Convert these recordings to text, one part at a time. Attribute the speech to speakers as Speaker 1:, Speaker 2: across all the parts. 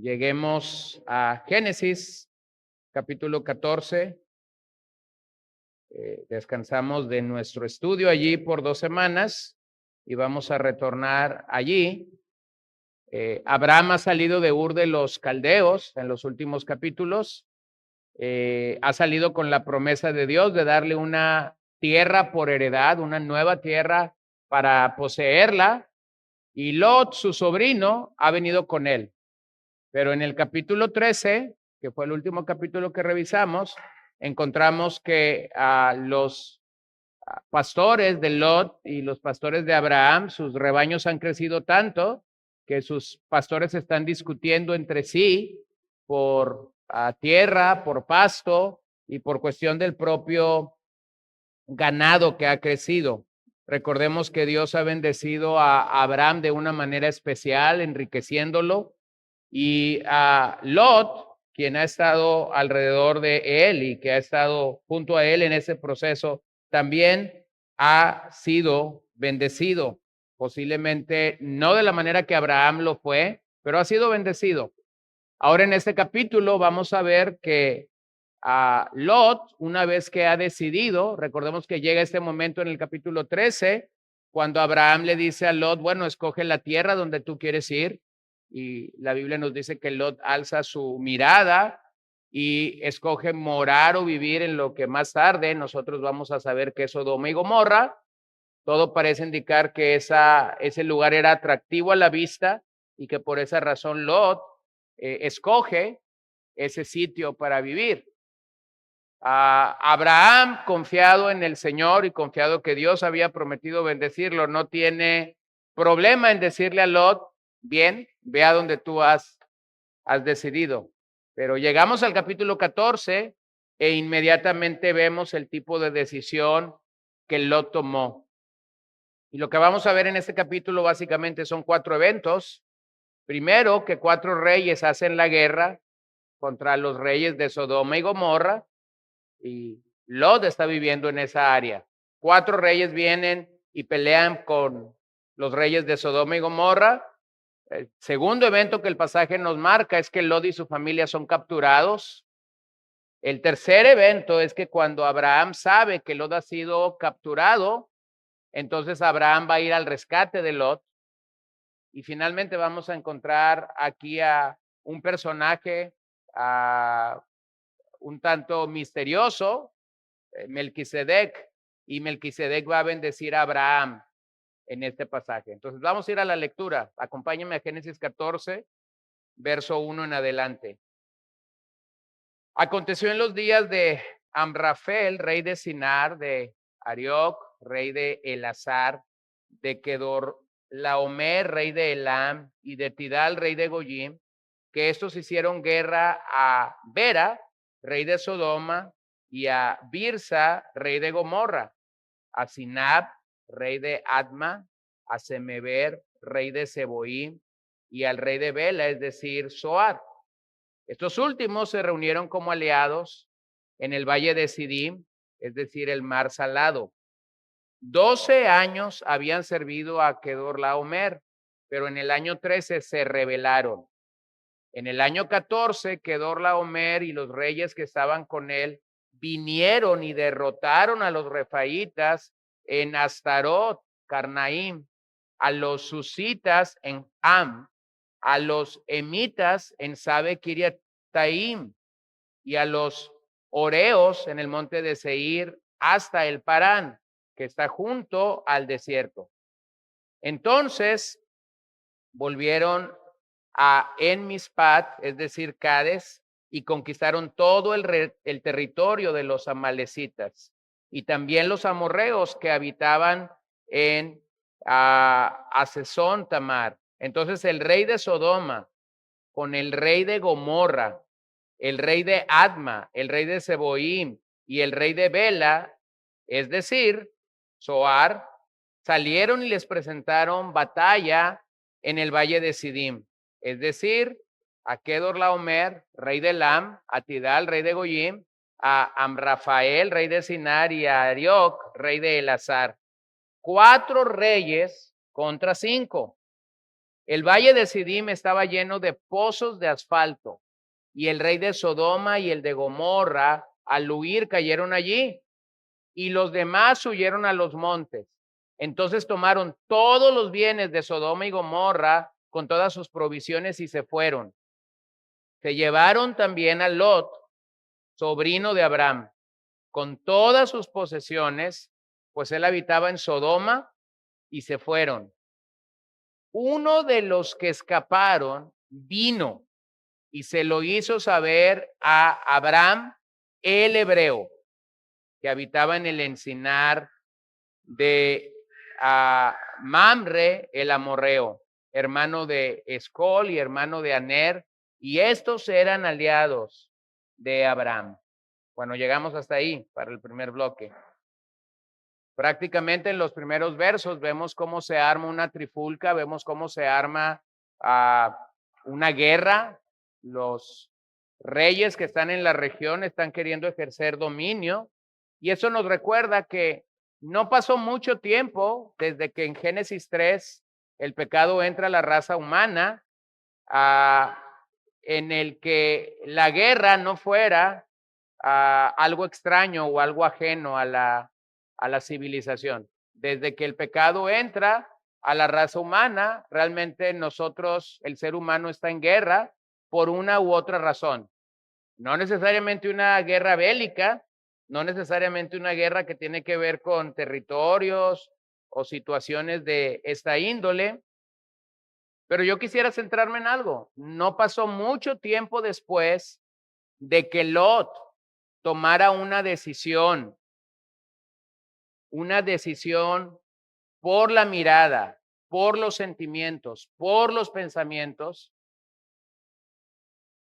Speaker 1: Lleguemos a Génesis, capítulo 14. Descansamos de nuestro estudio allí por 2 semanas y vamos a retornar allí. Abraham ha salido de Ur de los Caldeos en los últimos capítulos. Ha salido con la promesa de Dios de darle una tierra por heredad, una nueva tierra para poseerla. Y Lot, su sobrino, ha venido con él. Pero en el capítulo 13, que fue el último capítulo que revisamos, encontramos que los pastores de Lot y los pastores de Abraham, sus rebaños han crecido tanto que sus pastores están discutiendo entre sí por tierra, por pasto y por cuestión del propio ganado que ha crecido. Recordemos que Dios ha bendecido a Abraham de una manera especial, enriqueciéndolo, y a Lot, quien ha estado alrededor de él y que ha estado junto a él en ese proceso, también ha sido bendecido. Posiblemente no de la manera que Abraham lo fue, pero ha sido bendecido. Ahora en este capítulo vamos a ver que a Lot, una vez que ha decidido, recordemos que llega este momento en el capítulo 13, cuando Abraham le dice a Lot, bueno, escoge la tierra donde tú quieres ir. Y la Biblia nos dice que Lot alza su mirada y escoge morar o vivir en lo que más tarde nosotros vamos a saber que es Sodoma y Gomorra. Todo parece indicar que ese lugar era atractivo a la vista y que por esa razón Lot escoge ese sitio para vivir. Abraham, confiado en el Señor y confiado que Dios había prometido bendecirlo, no tiene problema en decirle a Lot, bien, ve a donde tú has decidido. Pero llegamos al capítulo 14 e inmediatamente vemos el tipo de decisión que Lot tomó. Y lo que vamos a ver en este capítulo básicamente son 4 eventos. Primero, que 4 reyes hacen la guerra contra los reyes de Sodoma y Gomorra. Y Lot está viviendo en esa área. 4 reyes vienen y pelean con los reyes de Sodoma y Gomorra. El segundo evento que el pasaje nos marca es que Lot y su familia son capturados. El tercer evento es que cuando Abraham sabe que Lot ha sido capturado, entonces Abraham va a ir al rescate de Lot. Y finalmente vamos a encontrar aquí a un personaje un tanto misterioso, Melquisedec, y Melquisedec va a bendecir a Abraham en este pasaje. Entonces vamos a ir a la lectura. Acompáñenme a Génesis 14, verso 1 en adelante. Aconteció en los días de Amrafel, rey de Sinar, de Arioc, rey de Elazar, de Kedorlaomer, rey de Elam, y de Tidal, rey de Goyim, que estos hicieron guerra a Bera, rey de Sodoma, y a Birsa, rey de Gomorra, a Sinab, rey de Adma, a Semeber, rey de Seboim, y al rey de Bela, es decir, Zoar. Estos últimos se reunieron como aliados en el valle de Sidim, es decir, el mar salado. 12 años habían servido a Kedorlaomer, pero en el año 13 se rebelaron. En el año 14, Kedorlaomer y los reyes que estaban con él vinieron y derrotaron a los refaítas en Astarot, Carnaim, a los susitas en Am, a los emitas en Sabe Kiriataim y a los oreos en el monte de Seir hasta el Parán, que está junto al desierto. Entonces volvieron a En-Mispat, es decir, Cades, y conquistaron todo el territorio de los amalecitas y también los amorreos que habitaban en Asesón Tamar. Entonces el rey de Sodoma con el rey de Gomorra, el rey de Adma, el rey de Seboim y el rey de Bela, es decir, Zoar, salieron y les presentaron batalla en el valle de Sidim, es decir, a Kedorlaomer, rey de Elam, a Tidal, rey de Goyim, a Amrafael, rey de Sinar, y a Arioc, rey de Elazar. 4 reyes contra 5. El valle de Sidim estaba lleno de pozos de asfalto, y el rey de Sodoma y el de Gomorra, al huir, cayeron allí, y los demás huyeron a los montes. Entonces tomaron todos los bienes de Sodoma y Gomorra con todas sus provisiones y se fueron. Se llevaron también a Lot, sobrino de Abraham, con todas sus posesiones, pues él habitaba en Sodoma, y se fueron. Uno de los que escaparon vino y se lo hizo saber a Abraham, el hebreo, que habitaba en el encinar de Mamre, el amorreo, hermano de Escol y hermano de Aner, y estos eran aliados de Abraham. Bueno, llegamos hasta ahí para el primer bloque. Prácticamente en los primeros versos vemos cómo se arma una trifulca, vemos cómo se arma una guerra. Los reyes que están en la región están queriendo ejercer dominio, y eso nos recuerda que no pasó mucho tiempo desde que en Génesis 3 el pecado entra a la raza humana, en el que la guerra no fuera algo extraño o algo ajeno a la civilización. Desde que el pecado entra a la raza humana, realmente nosotros, el ser humano, está en guerra por una u otra razón. No necesariamente una guerra bélica, no necesariamente una guerra que tiene que ver con territorios o situaciones de esta índole, pero yo quisiera centrarme en algo. No pasó mucho tiempo después de que Lot tomara una decisión por la mirada, por los sentimientos, por los pensamientos,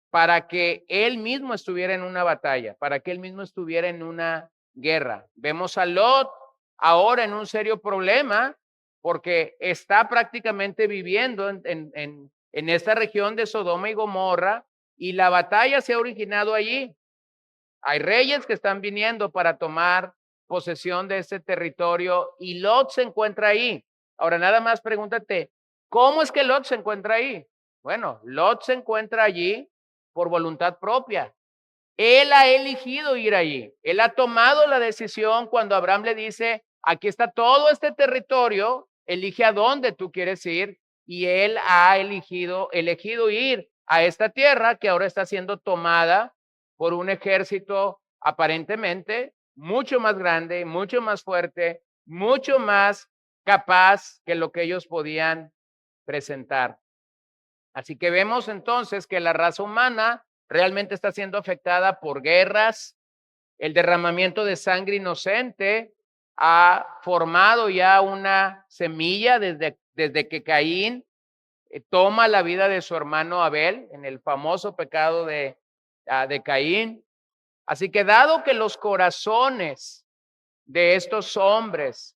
Speaker 1: para que él mismo estuviera en una batalla, para que él mismo estuviera en una guerra. Vemos a Lot ahora en un serio problema porque está prácticamente viviendo en esta región de Sodoma y Gomorra, y la batalla se ha originado allí. Hay reyes que están viniendo para tomar posesión de ese territorio y Lot se encuentra ahí. Ahora nada más pregúntate, ¿cómo es que Lot se encuentra ahí? Bueno, Lot se encuentra allí por voluntad propia. Él ha elegido ir allí. Él ha tomado la decisión cuando Abraham le dice, aquí está todo este territorio, elige a dónde tú quieres ir, y él ha elegido ir a esta tierra que ahora está siendo tomada por un ejército aparentemente mucho más grande, mucho más fuerte, mucho más capaz que lo que ellos podían presentar. Así que vemos entonces que la raza humana realmente está siendo afectada por guerras. El derramamiento de sangre inocente ha formado ya una semilla desde que Caín toma la vida de su hermano Abel en el famoso pecado de Caín. Así que dado que los corazones de estos hombres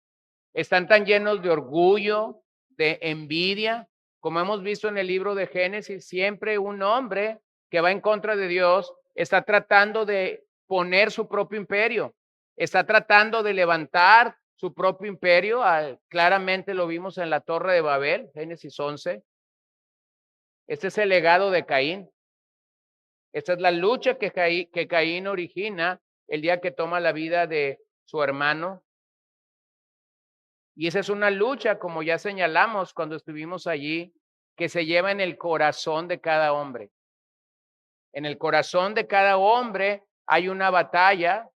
Speaker 1: están tan llenos de orgullo, de envidia, como hemos visto en el libro de Génesis, siempre un hombre que va en contra de Dios está tratando de poner su propio imperio, está tratando de levantar su propio imperio. Claramente lo vimos en la Torre de Babel, Génesis 11. Este es el legado de Caín. Esta es la lucha que Caín origina el día que toma la vida de su hermano. Y esa es una lucha, como ya señalamos cuando estuvimos allí, que se lleva en el corazón de cada hombre. En el corazón de cada hombre hay una batalla,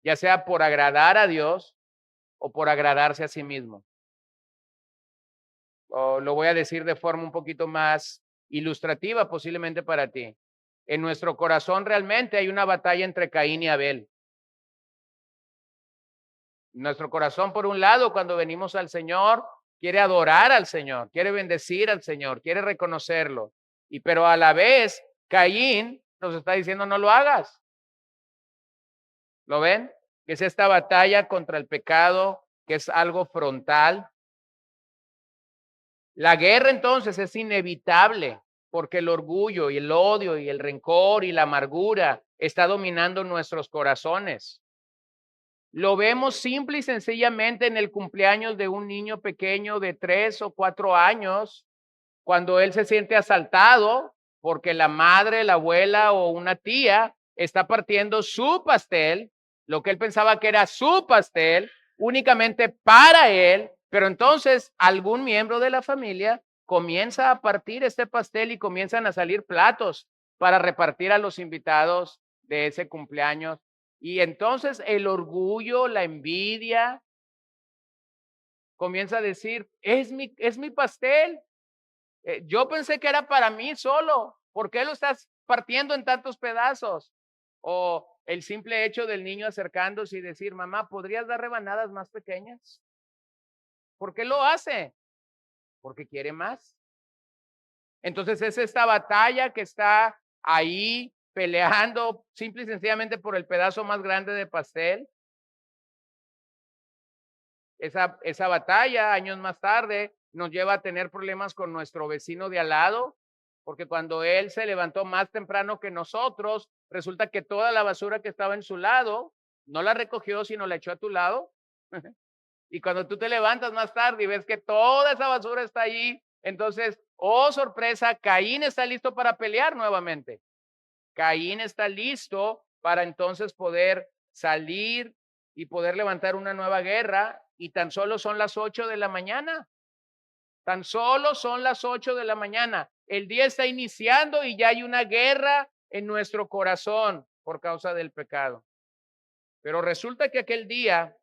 Speaker 1: ya sea por agradar a Dios o por agradarse a sí mismo. Lo voy a decir de forma un poquito más ilustrativa posiblemente para ti. En nuestro corazón realmente hay una batalla entre Caín y Abel. Nuestro corazón, por un lado, cuando venimos al Señor, quiere adorar al Señor, quiere bendecir al Señor, quiere reconocerlo. Pero a la vez, Caín nos está diciendo, no lo hagas. ¿Lo ven? Que es esta batalla contra el pecado, que es algo frontal. La guerra entonces es inevitable porque el orgullo y el odio y el rencor y la amargura está dominando nuestros corazones. Lo vemos simple y sencillamente en el cumpleaños de un niño pequeño de 3 o 4 años, cuando él se siente asaltado porque la madre, la abuela o una tía está partiendo su pastel, lo que él pensaba que era su pastel, únicamente para él, pero entonces algún miembro de la familia comienza a partir este pastel y comienzan a salir platos para repartir a los invitados de ese cumpleaños. Y entonces el orgullo, la envidia, comienza a decir, es mi pastel. Yo pensé que era para mí solo. ¿Por qué lo estás partiendo en tantos pedazos? O el simple hecho del niño acercándose y decir, mamá, ¿podrías dar rebanadas más pequeñas? ¿Por qué lo hace? Porque quiere más. Entonces es esta batalla que está ahí peleando simple y sencillamente por el pedazo más grande de pastel. Esa batalla, años más tarde, nos lleva a tener problemas con nuestro vecino de al lado, porque cuando él se levantó más temprano que nosotros, resulta que toda la basura que estaba en su lado, no la recogió, sino la echó a tu lado. Y cuando tú te levantas más tarde y ves que toda esa basura está allí, entonces, oh sorpresa, Caín está listo para pelear nuevamente. Caín está listo para entonces poder salir y poder levantar una nueva guerra, y tan solo son las 8 de la mañana. Tan solo son las 8 de la mañana. El día está iniciando y ya hay una guerra en nuestro corazón por causa del pecado. Pero resulta que aquel día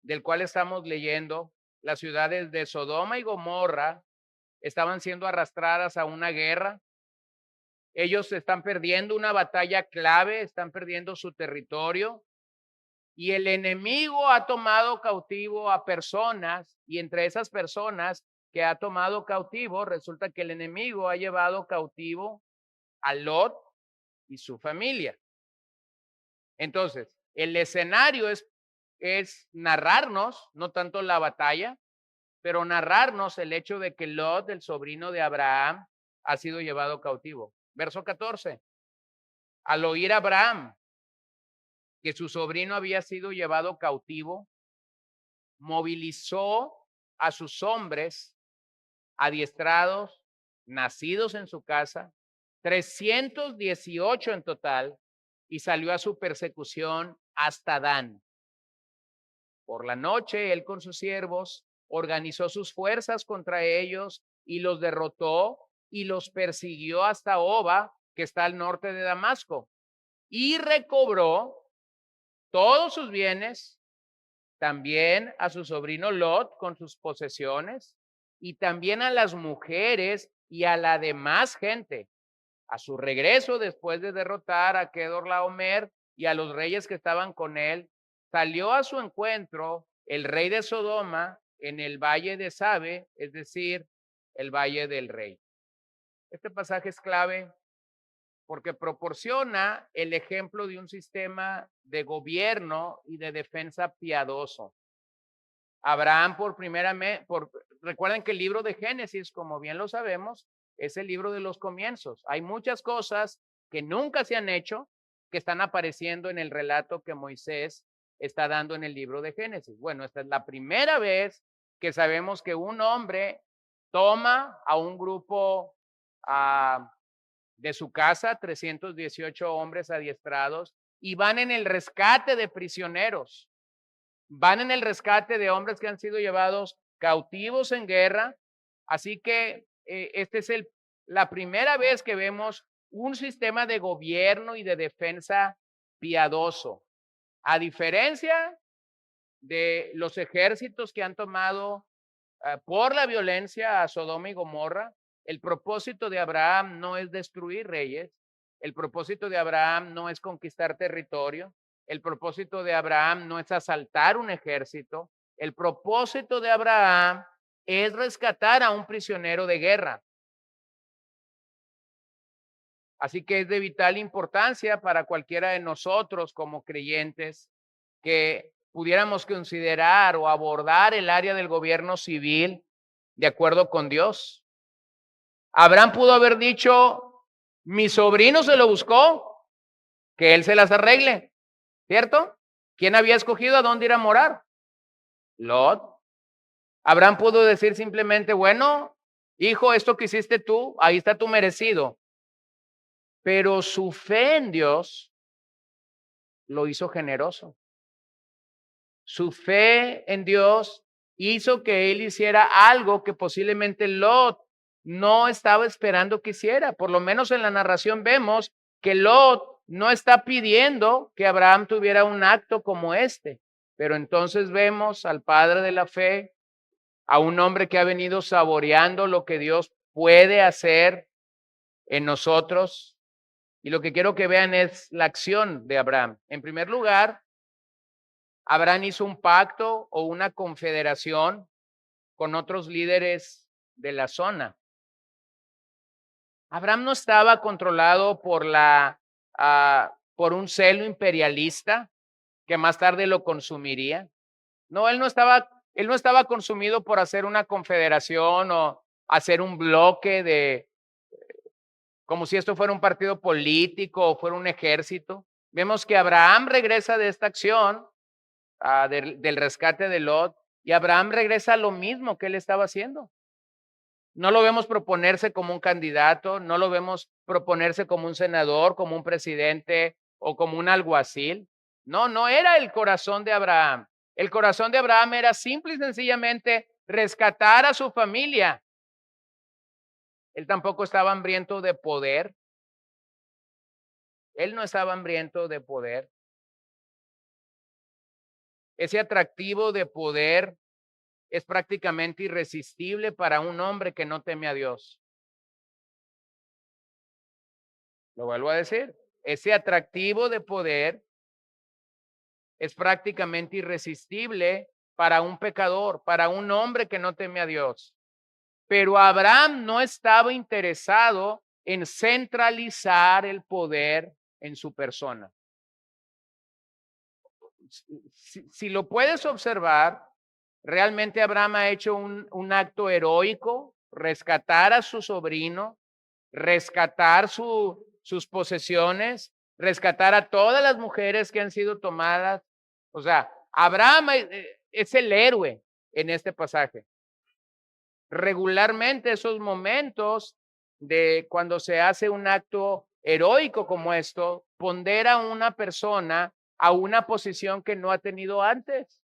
Speaker 1: del cual estamos leyendo, las ciudades de Sodoma y Gomorra estaban siendo arrastradas a una guerra. Ellos están perdiendo una batalla clave, están perdiendo su territorio. Y el enemigo ha tomado cautivo a personas, y entre esas personas que ha tomado cautivo, resulta que el enemigo ha llevado cautivo a Lot y su familia. Entonces, el escenario es narrarnos, no tanto la batalla, pero narrarnos el hecho de que Lot, el sobrino de Abraham, ha sido llevado cautivo. Verso 14. Al oír Abraham que su sobrino había sido llevado cautivo, movilizó a sus hombres adiestrados, nacidos en su casa, 318 en total, y salió a su persecución hasta Dan. Por la noche, él con sus siervos organizó sus fuerzas contra ellos y los derrotó y los persiguió hasta Oba, que está al norte de Damasco, y recobró todos sus bienes, también a su sobrino Lot con sus posesiones, y también a las mujeres y a la demás gente. A su regreso, después de derrotar a Kedorlaomer y a los reyes que estaban con él, salió a su encuentro el rey de Sodoma en el valle de Sabe, es decir, el valle del rey. Este pasaje es clave porque proporciona el ejemplo de un sistema de gobierno y de defensa piadoso. Abraham recuerden que el libro de Génesis, como bien lo sabemos, es el libro de los comienzos. Hay muchas cosas que nunca se han hecho que están apareciendo en el relato que Moisés está dando en el libro de Génesis. Bueno, esta es la primera vez que sabemos que un hombre toma a un grupo de su casa, 318 hombres adiestrados, y van en el rescate de prisioneros. Van en el rescate de hombres que han sido llevados cautivos en guerra. Así que esta es la primera vez que vemos un sistema de gobierno y de defensa piadoso. A diferencia de los ejércitos que han tomado por la violencia a Sodoma y Gomorra, el propósito de Abraham no es destruir reyes. El propósito de Abraham no es conquistar territorio. El propósito de Abraham no es asaltar un ejército. El propósito de Abraham es rescatar a un prisionero de guerra. Así que es de vital importancia para cualquiera de nosotros como creyentes que pudiéramos considerar o abordar el área del gobierno civil de acuerdo con Dios. Abraham pudo haber dicho, mi sobrino se lo buscó, que él se las arregle, ¿cierto? ¿Quién había escogido a dónde ir a morar? Lot. Abraham pudo decir simplemente, bueno, hijo, esto que hiciste tú, ahí está tu merecido. Pero su fe en Dios lo hizo generoso. Su fe en Dios hizo que él hiciera algo que posiblemente Lot no estaba esperando que hiciera. Por lo menos en la narración vemos que Lot no está pidiendo que Abraham tuviera un acto como este. Pero entonces vemos al padre de la fe, a un hombre que ha venido saboreando lo que Dios puede hacer en nosotros. Y lo que quiero que vean es la acción de Abraham. En primer lugar, Abraham hizo un pacto o una confederación con otros líderes de la zona. Abraham no estaba controlado por por un celo imperialista que más tarde lo consumiría. No, él no estaba consumido por hacer una confederación o hacer un bloque como si esto fuera un partido político o fuera un ejército. Vemos que Abraham regresa de esta acción, del rescate de Lot, y Abraham regresa a lo mismo que él estaba haciendo. No lo vemos proponerse como un candidato, no lo vemos proponerse como un senador, como un presidente o como un alguacil. No, no era el corazón de Abraham. El corazón de Abraham era simple y sencillamente rescatar a su familia. Él tampoco estaba hambriento de poder. Él no estaba hambriento de poder. Ese atractivo de poder es prácticamente irresistible para un hombre que no teme a Dios. Lo vuelvo a decir. Ese atractivo de poder es prácticamente irresistible para un pecador, para un hombre que no teme a Dios. Pero Abraham no estaba interesado en centralizar el poder en su persona. Si lo puedes observar, realmente Abraham ha hecho un acto heroico, rescatar a su sobrino, rescatar sus posesiones, rescatar a todas las mujeres que han sido tomadas. O sea, Abraham es el héroe en este pasaje. Regularmente esos momentos de cuando se hace un acto heroico como esto, pondera a una persona a una posición que no ha tenido antes.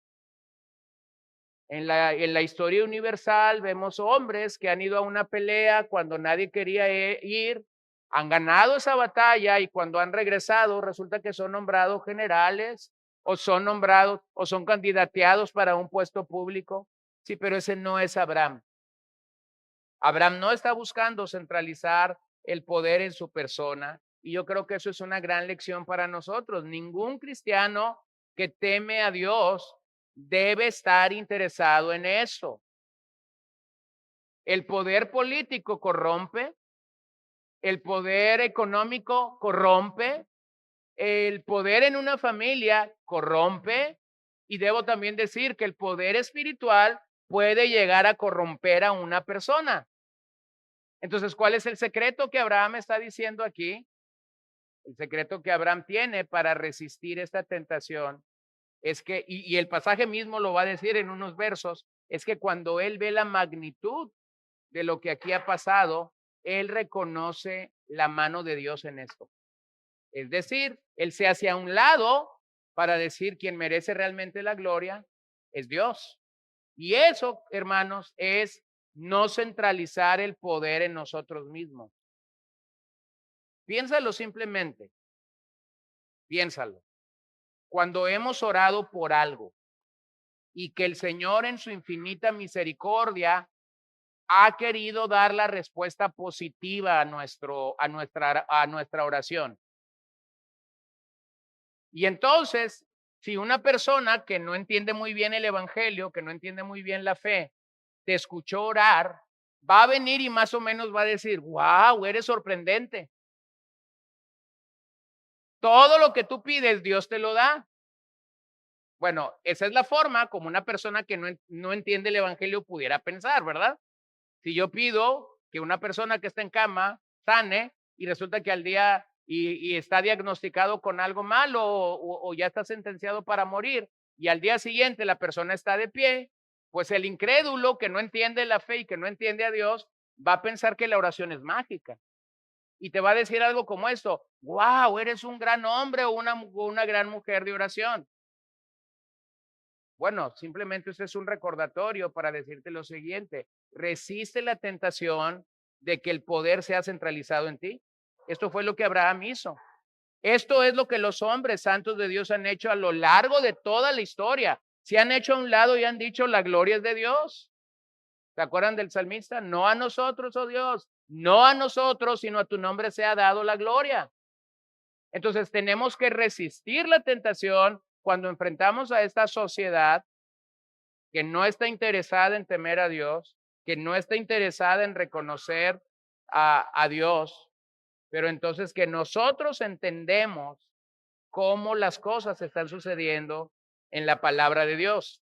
Speaker 1: En la historia universal vemos hombres que han ido a una pelea cuando nadie quería ir, han ganado esa batalla y cuando han regresado resulta que son nombrados generales o son nombrados o son candidateados para un puesto público. Sí, pero ese no es Abraham. Abraham no está buscando centralizar el poder en su persona y yo creo que eso es una gran lección para nosotros. Ningún cristiano que teme a Dios debe estar interesado en eso. El poder político corrompe, el poder económico corrompe, el poder en una familia corrompe y debo también decir que el poder espiritual puede llegar a corromper a una persona. Entonces, ¿cuál es el secreto que Abraham está diciendo aquí? El secreto que Abraham tiene para resistir esta tentación es que, y el pasaje mismo lo va a decir en unos versos, es que cuando él ve la magnitud de lo que aquí ha pasado, él reconoce la mano de Dios en esto. Es decir, él se hace a un lado para decir quien merece realmente la gloria es Dios. Y eso, hermanos, es no centralizar el poder en nosotros mismos. Piénsalo simplemente, piénsalo. Cuando hemos orado por algo y que el Señor en su infinita misericordia ha querido dar la respuesta positiva a nuestra oración. Y entonces, si una persona que no entiende muy bien el evangelio, que no entiende muy bien la fe, te escuchó orar, va a venir y más o menos va a decir, wow, eres sorprendente. Todo lo que tú pides, Dios te lo da. Bueno, esa es la forma como una persona que no entiende el evangelio pudiera pensar, ¿verdad? Si yo pido que una persona que está en cama sane y resulta que al día y está diagnosticado con algo malo o ya está sentenciado para morir y al día siguiente la persona está de pie, pues el incrédulo que no entiende la fe y que no entiende a Dios va a pensar que la oración es mágica y te va a decir algo como esto: wow, eres un gran hombre o una gran mujer de oración. Bueno, simplemente este es un recordatorio para decirte lo siguiente: resiste la tentación de que el poder sea centralizado en ti. Esto fue lo que Abraham hizo. Esto es lo que los hombres santos de Dios han hecho a lo largo de toda la historia. Se han hecho a un lado y han dicho: la gloria es de Dios. ¿Se acuerdan del salmista? No a nosotros, oh Dios, no a nosotros, sino a tu nombre sea dado la gloria. Entonces tenemos que resistir la tentación cuando enfrentamos a esta sociedad que no está interesada en temer a Dios, que no está interesada en reconocer a Dios, pero entonces que nosotros entendemos cómo las cosas están sucediendo en la palabra de Dios.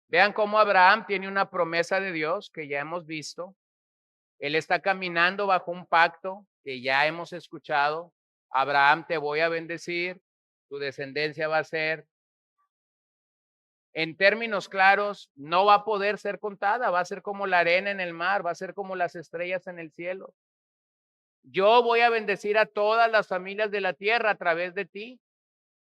Speaker 1: Vean cómo Abraham tiene una promesa de Dios que ya hemos visto. Él está caminando bajo un pacto que ya hemos escuchado. Abraham, te voy a bendecir, tu descendencia va a ser, en términos claros, no va a poder ser contada, va a ser como la arena en el mar, va a ser como las estrellas en el cielo. Yo voy a bendecir a todas las familias de la tierra a través de ti.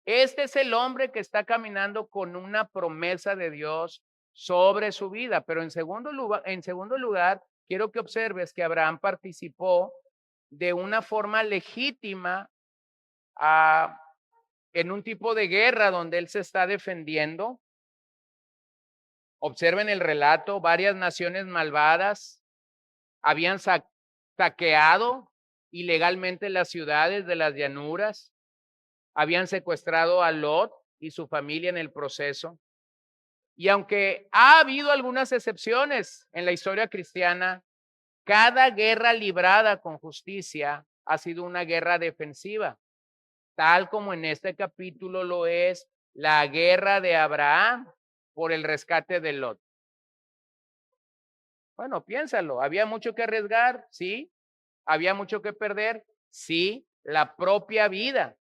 Speaker 1: Este es el hombre que está caminando con una promesa de Dios sobre su vida. Pero en segundo lugar, quiero que observes que Abraham participó de una forma legítima en un tipo de guerra donde él se está defendiendo. Observen el relato: varias naciones malvadas habían saqueado ilegalmente las ciudades de las llanuras, habían secuestrado a Lot y su familia en el proceso. Y aunque ha habido algunas excepciones en la historia cristiana, cada guerra librada con justicia ha sido una guerra defensiva, tal como en este capítulo lo es la guerra de Abraham por el rescate de Lot. Bueno, piénsalo, ¿había mucho que arriesgar? Sí. ¿Había mucho que perder? Sí. La propia vida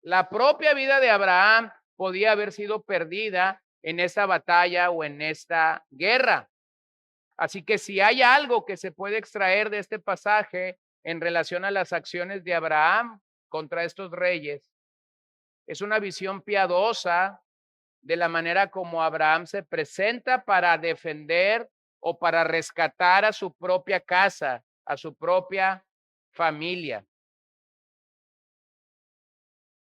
Speaker 1: de Abraham podía haber sido perdida en esta batalla o en esta guerra. Así que si hay algo que se puede extraer de este pasaje en relación a las acciones de Abraham contra estos reyes, es una visión piadosa de la manera como Abraham se presenta para defender o para rescatar a su propia casa, a su propia familia.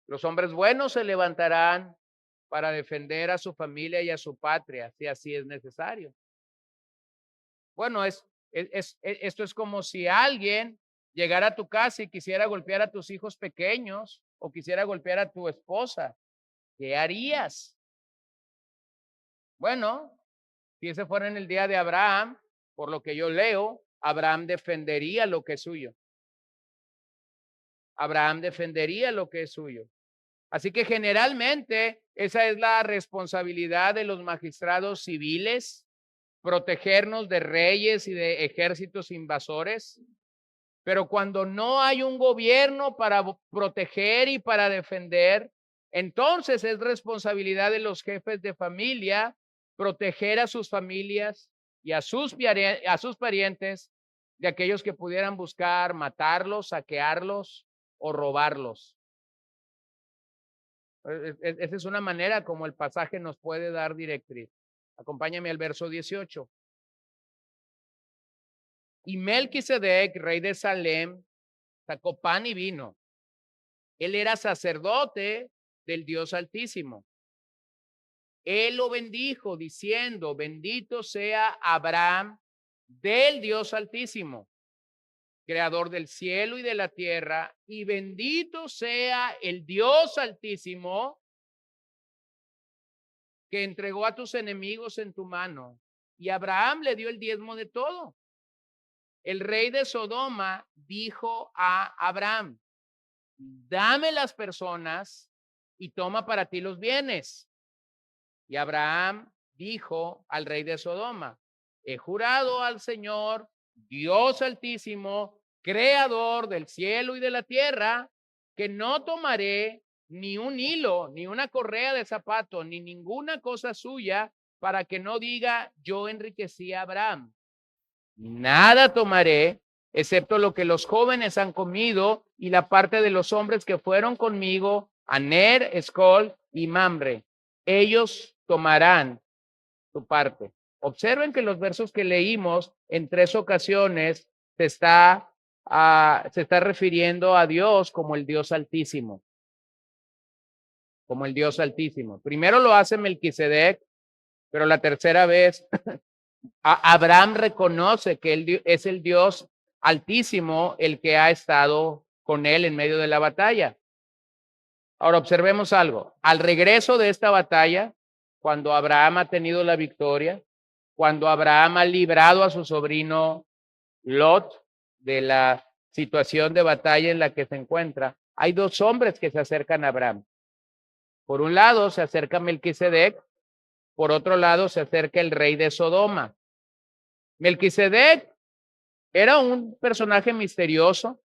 Speaker 1: Los hombres buenos se levantarán para defender a su familia y a su patria, si así es necesario. Bueno, esto es como si alguien llegara a tu casa y quisiera golpear a tus hijos pequeños o quisiera golpear a tu esposa. ¿Qué harías? Bueno, si ese fuera en el día de Abraham, por lo que yo leo, Abraham defendería lo que es suyo. Abraham defendería lo que es suyo. Así que generalmente esa es la responsabilidad de los magistrados civiles, protegernos de reyes y de ejércitos invasores. Pero cuando no hay un gobierno para proteger y para defender, entonces es responsabilidad de los jefes de familia proteger a sus familias y a sus parientes de aquellos que pudieran buscar matarlos, saquearlos o robarlos. Esa es una manera como el pasaje nos puede dar directriz. Acompáñame al verso 18. Y Melquisedec, rey de Salem, sacó pan y vino. Él era sacerdote del Dios Altísimo. Él lo bendijo diciendo: bendito sea Abraham del Dios Altísimo, creador del cielo y de la tierra, y bendito sea el Dios Altísimo que entregó a tus enemigos en tu mano. Y Abraham le dio el diezmo de todo. El rey de Sodoma dijo a Abraham: dame las personas y toma para ti los bienes. Y Abraham dijo al rey de Sodoma: he jurado al Señor, Dios Altísimo, creador del cielo y de la tierra, que no tomaré ni un hilo, ni una correa de zapato, ni ninguna cosa suya para que no diga yo enriquecí a Abraham. Nada tomaré, excepto lo que los jóvenes han comido y la parte de los hombres que fueron conmigo, Aner, Escol y Mamre. Ellos tomarán su parte. Observen que los versos que leímos en 3 ocasiones se está refiriendo a Dios como el Dios Altísimo. Como el Dios Altísimo. Primero lo hace Melquisedec, pero la tercera vez Abraham reconoce que él es el Dios Altísimo el que ha estado con él en medio de la batalla. Ahora observemos algo. Al regreso de esta batalla, cuando Abraham ha tenido la victoria, cuando Abraham ha librado a su sobrino Lot de la situación de batalla en la que se encuentra, hay 2 hombres que se acercan a Abraham. Por un lado se acerca Melquisedec, por otro lado se acerca el rey de Sodoma. Melquisedec era un personaje misterioso,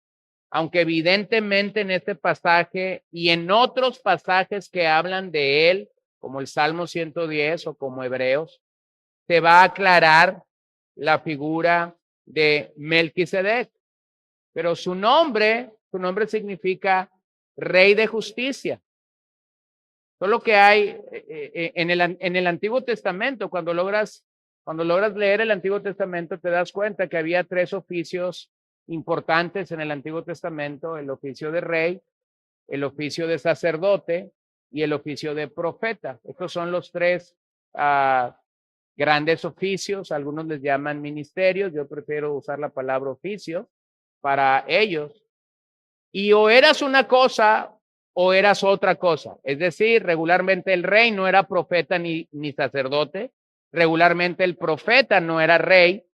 Speaker 1: aunque evidentemente en este pasaje y en otros pasajes que hablan de él, como el Salmo 110 o como Hebreos, se va a aclarar la figura de Melquisedec. Pero su nombre significa rey de justicia. Solo que hay en el Antiguo Testamento, cuando logras leer el Antiguo Testamento, te das cuenta que había 3 oficios importantes en el Antiguo Testamento: el oficio de rey, el oficio de sacerdote y el oficio de profeta. Estos son los 3 grandes oficios. Algunos les llaman ministerios, yo prefiero usar la palabra oficio para ellos. Y o eras una cosa o eras otra cosa. Es decir, regularmente el rey no era profeta ni sacerdote. Regularmente el profeta no era rey.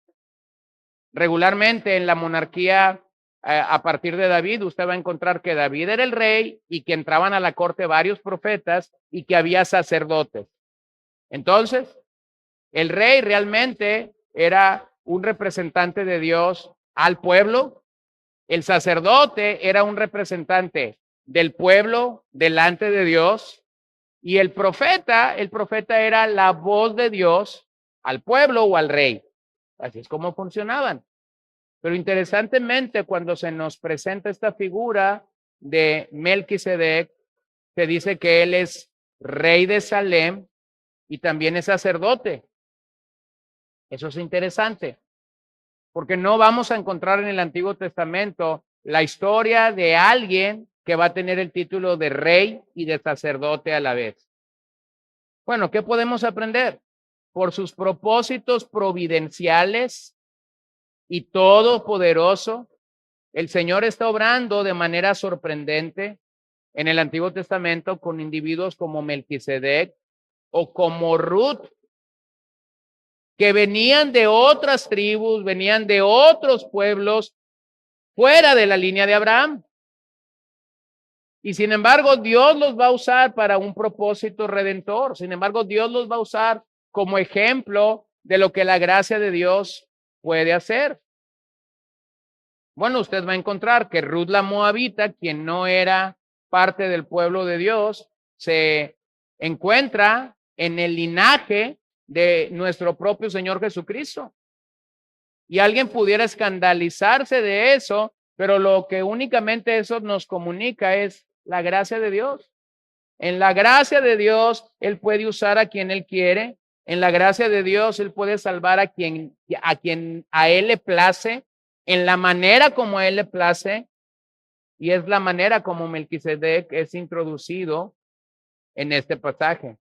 Speaker 1: Regularmente en la monarquía, a partir de David, usted va a encontrar que David era el rey y que entraban a la corte varios profetas y que había sacerdotes. Entonces, el rey realmente era un representante de Dios al pueblo. El sacerdote era un representante del pueblo delante de Dios, y el profeta era la voz de Dios al pueblo o al rey. Así es como funcionaban. Pero interesantemente, cuando se nos presenta esta figura de Melquisedec, se dice que él es rey de Salem y también es sacerdote. Eso es interesante, porque no vamos a encontrar en el Antiguo Testamento la historia de alguien que va a tener el título de rey y de sacerdote a la vez. Bueno, ¿qué podemos aprender? Por sus propósitos providenciales y todopoderoso, el Señor está obrando de manera sorprendente en el Antiguo Testamento con individuos como Melquisedec o como Ruth, que venían de otras tribus, venían de otros pueblos fuera de la línea de Abraham. Y sin embargo, Dios los va a usar para un propósito redentor. Sin embargo, Dios los va a usar como ejemplo de lo que la gracia de Dios puede hacer. Bueno, usted va a encontrar que Ruth la Moabita, quien no era parte del pueblo de Dios, se encuentra en el linaje de nuestro propio Señor Jesucristo. Y alguien pudiera escandalizarse de eso, pero lo que únicamente eso nos comunica es la gracia de Dios. En la gracia de Dios, Él puede usar a quien Él quiere. En la gracia de Dios, Él puede salvar a quien a Él le place, en la manera como a Él le place. Y es la manera como Melquisedec es introducido en este pasaje.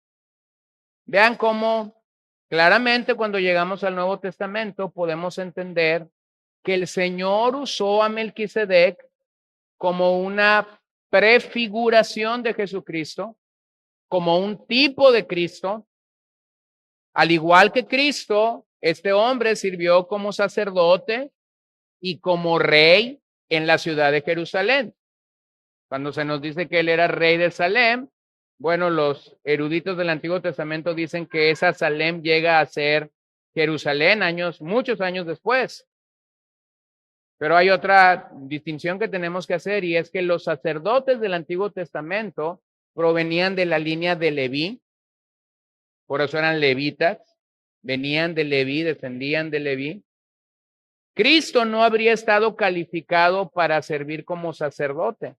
Speaker 1: Vean cómo claramente cuando llegamos al Nuevo Testamento podemos entender que el Señor usó a Melquisedec como una prefiguración de Jesucristo, como un tipo de Cristo. Al igual que Cristo, este hombre sirvió como sacerdote y como rey en la ciudad de Jerusalén. Cuando se nos dice que él era rey de Salem, bueno, los eruditos del Antiguo Testamento dicen que esa Salem llega a ser Jerusalén muchos años después. Pero hay otra distinción que tenemos que hacer, y es que los sacerdotes del Antiguo Testamento provenían de la línea de Leví, por eso eran levitas, venían de Leví, descendían de Leví. Cristo no habría estado calificado para servir como sacerdote,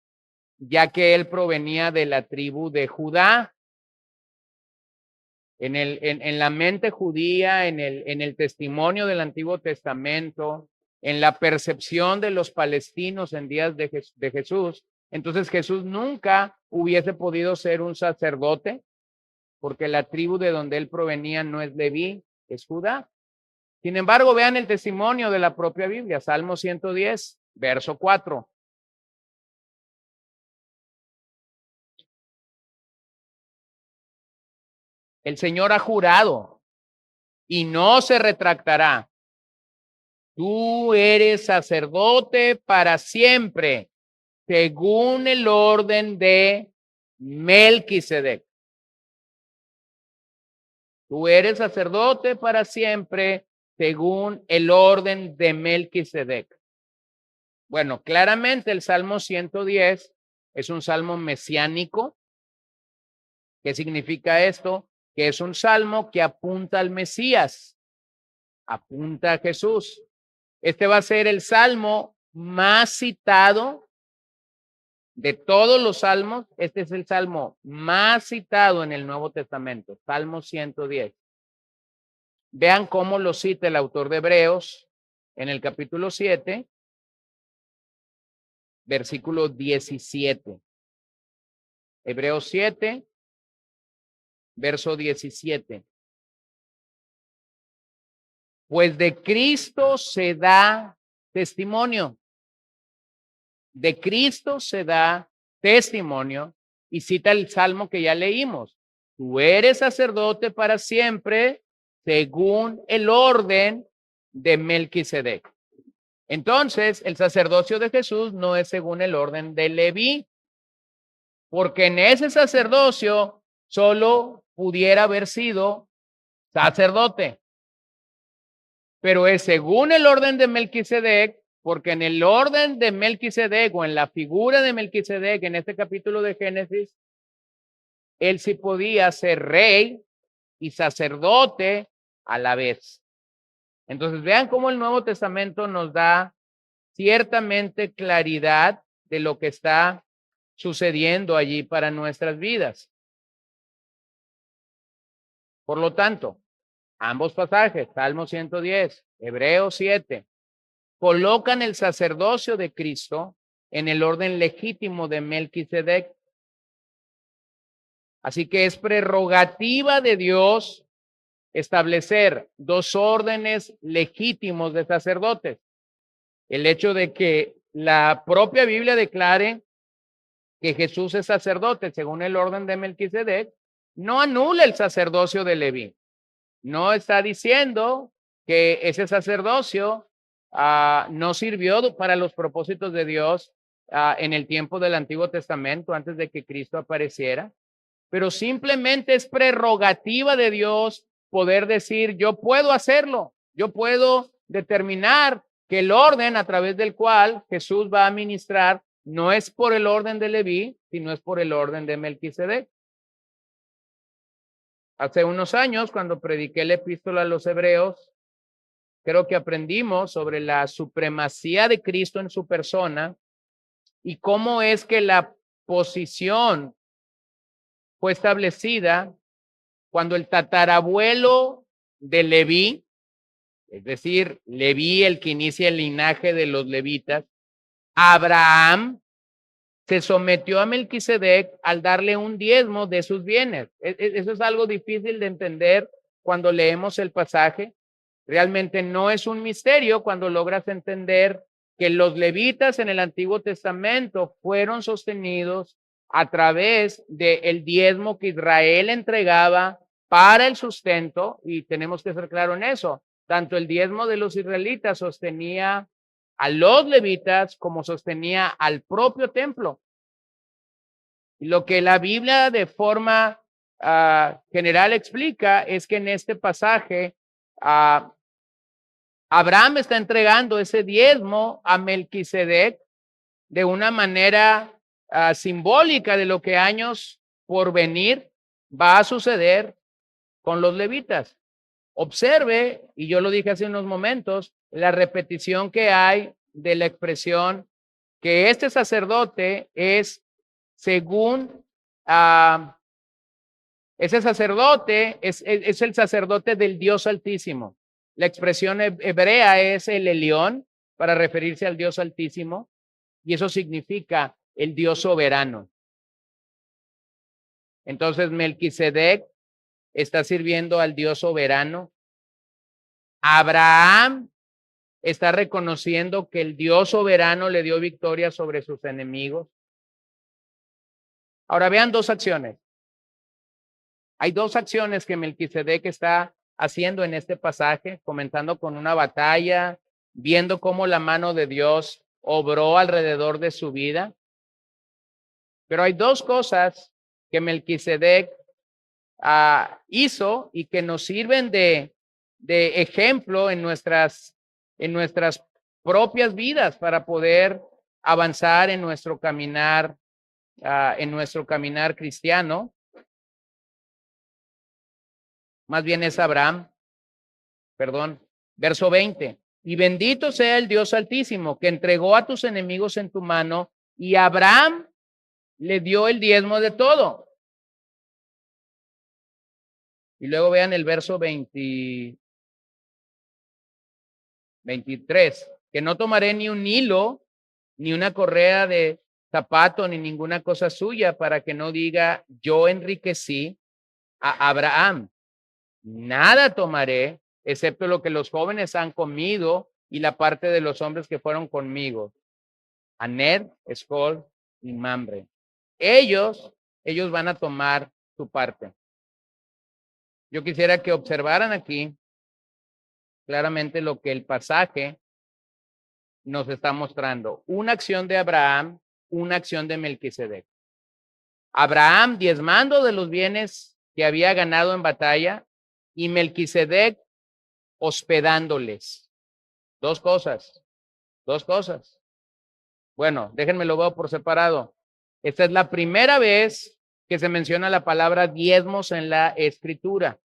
Speaker 1: ya que él provenía de la tribu de Judá. En la mente judía, en el testimonio del Antiguo Testamento, en la percepción de los palestinos en días de Jesús, entonces Jesús nunca hubiese podido ser un sacerdote, porque la tribu de donde él provenía no es Leví, es Judá. Sin embargo, vean el testimonio de la propia Biblia, Salmo 110, verso 4. El Señor ha jurado y no se retractará. Tú eres sacerdote para siempre, según el orden de Melquisedec. Tú eres sacerdote para siempre, según el orden de Melquisedec. Bueno, claramente el Salmo 110 es un salmo mesiánico. ¿Qué significa esto? Que es un salmo que apunta al Mesías, apunta a Jesús. Este va a ser el salmo más citado de todos los salmos. Este es el salmo más citado en el Nuevo Testamento, Salmo 110. Vean cómo lo cita el autor de Hebreos en el capítulo 7, versículo 17. Hebreos 7, verso 17. Pues de Cristo se da testimonio. De Cristo se da testimonio. Y cita el salmo que ya leímos. Tú eres sacerdote para siempre, según el orden de Melquisedec. Entonces, el sacerdocio de Jesús no es según el orden de Leví, porque en ese sacerdocio solo pudiera haber sido sacerdote. Pero es según el orden de Melquisedec, porque en el orden de Melquisedec o en la figura de Melquisedec en este capítulo de Génesis, él sí podía ser rey y sacerdote a la vez. Entonces vean cómo el Nuevo Testamento nos da ciertamente claridad de lo que está sucediendo allí para nuestras vidas. Por lo tanto, ambos pasajes, Salmo 110, Hebreos 7, colocan el sacerdocio de Cristo en el orden legítimo de Melquisedec. Así que es prerrogativa de Dios establecer dos órdenes legítimos de sacerdotes. El hecho de que la propia Biblia declare que Jesús es sacerdote según el orden de Melquisedec no anula el sacerdocio de Leví. No está diciendo que ese sacerdocio no sirvió para los propósitos de Dios en el tiempo del Antiguo Testamento, antes de que Cristo apareciera, pero simplemente es prerrogativa de Dios poder decir, yo puedo hacerlo, yo puedo determinar que el orden a través del cual Jesús va a ministrar no es por el orden de Leví, sino es por el orden de Melquisedec. Hace unos años, cuando prediqué la epístola a los Hebreos, creo que aprendimos sobre la supremacía de Cristo en su persona y cómo es que la posición fue establecida cuando el tatarabuelo de Leví, es decir, Leví, el que inicia el linaje de los levitas, Abraham, se sometió a Melquisedec al darle un diezmo de sus bienes. Eso es algo difícil de entender cuando leemos el pasaje. Realmente no es un misterio cuando logras entender que los levitas en el Antiguo Testamento fueron sostenidos a través del diezmo que Israel entregaba para el sustento, y tenemos que ser claros en eso. Tanto el diezmo de los israelitas sostenía a los levitas como sostenía al propio templo. Y lo que la Biblia de forma general explica es que en este pasaje Abraham está entregando ese diezmo a Melquisedec de una manera simbólica de lo que años por venir va a suceder con los levitas. Observe, y yo lo dije hace unos momentos, la repetición que hay de la expresión que este sacerdote es según, ese sacerdote es el sacerdote del Dios Altísimo. La expresión hebrea es el Elión para referirse al Dios Altísimo, y eso significa el Dios soberano. Entonces Melquisedec está sirviendo al Dios soberano. Abraham está reconociendo que el Dios soberano le dio victoria sobre sus enemigos. Ahora vean dos acciones. Hay dos acciones que Melquisedec está haciendo en este pasaje, comenzando con una batalla, viendo cómo la mano de Dios obró alrededor de su vida. Pero hay dos cosas que Melquisedec hizo y que nos sirven de ejemplo en nuestras propias vidas para poder avanzar en nuestro caminar cristiano. Más bien es Abraham, perdón, verso 20. Y bendito sea el Dios Altísimo, que entregó a tus enemigos en tu mano, y Abraham le dio el diezmo de todo. Y luego vean el verso 23, que no tomaré ni un hilo, ni una correa de zapato, ni ninguna cosa suya, para que no diga, yo enriquecí a Abraham. Nada tomaré, excepto lo que los jóvenes han comido y la parte de los hombres que fueron conmigo. Aner, Escol y Mamre. Ellos van a tomar su parte. Yo quisiera que observaran aquí claramente lo que el pasaje nos está mostrando. Una acción de Abraham, una acción de Melquisedec. Abraham diezmando de los bienes que había ganado en batalla, y Melquisedec hospedándoles. Dos cosas. Bueno, déjenme lo veo por separado. Esta es la primera vez que se menciona la palabra diezmos en la Escritura.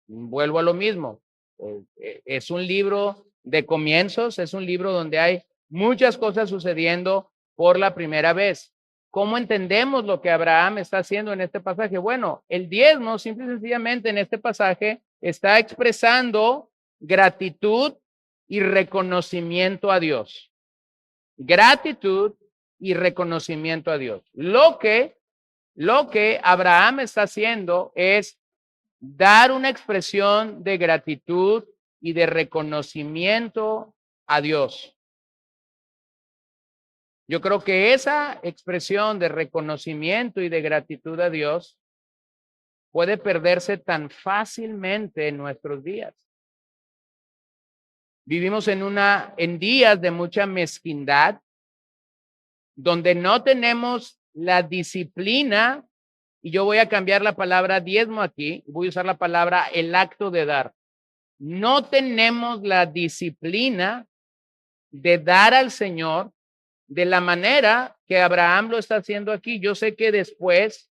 Speaker 1: Vuelvo a lo mismo. Es un libro de comienzos, es un libro donde hay muchas cosas sucediendo por la primera vez. ¿Cómo entendemos lo que Abraham está haciendo en este pasaje? Bueno, el diezmo, simple y sencillamente en este pasaje, está expresando gratitud y reconocimiento a Dios. Gratitud y reconocimiento a Dios. Lo que Abraham está haciendo es dar una expresión de gratitud y de reconocimiento a Dios. Yo creo que esa expresión de reconocimiento y de gratitud a Dios puede perderse tan fácilmente en nuestros días. Vivimos en días de mucha mezquindad, donde no tenemos la disciplina, y yo voy a cambiar la palabra diezmo aquí, voy a usar la palabra el acto de dar. No tenemos la disciplina de dar al Señor de la manera que Abraham lo está haciendo aquí. Yo sé que después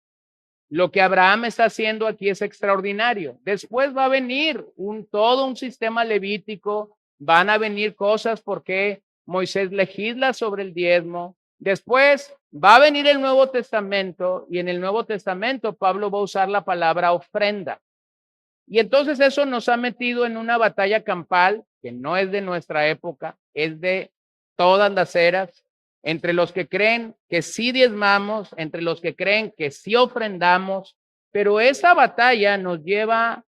Speaker 1: lo que Abraham está haciendo aquí es extraordinario. Después va a venir todo un sistema levítico, van a venir cosas porque Moisés legisla sobre el diezmo. Después va a venir el Nuevo Testamento, y en el Nuevo Testamento Pablo va a usar la palabra ofrenda. Y entonces eso nos ha metido en una batalla campal que no es de nuestra época, es de todas las eras, entre los que creen que sí diezmamos, entre los que creen que sí ofrendamos, pero esa batalla nos lleva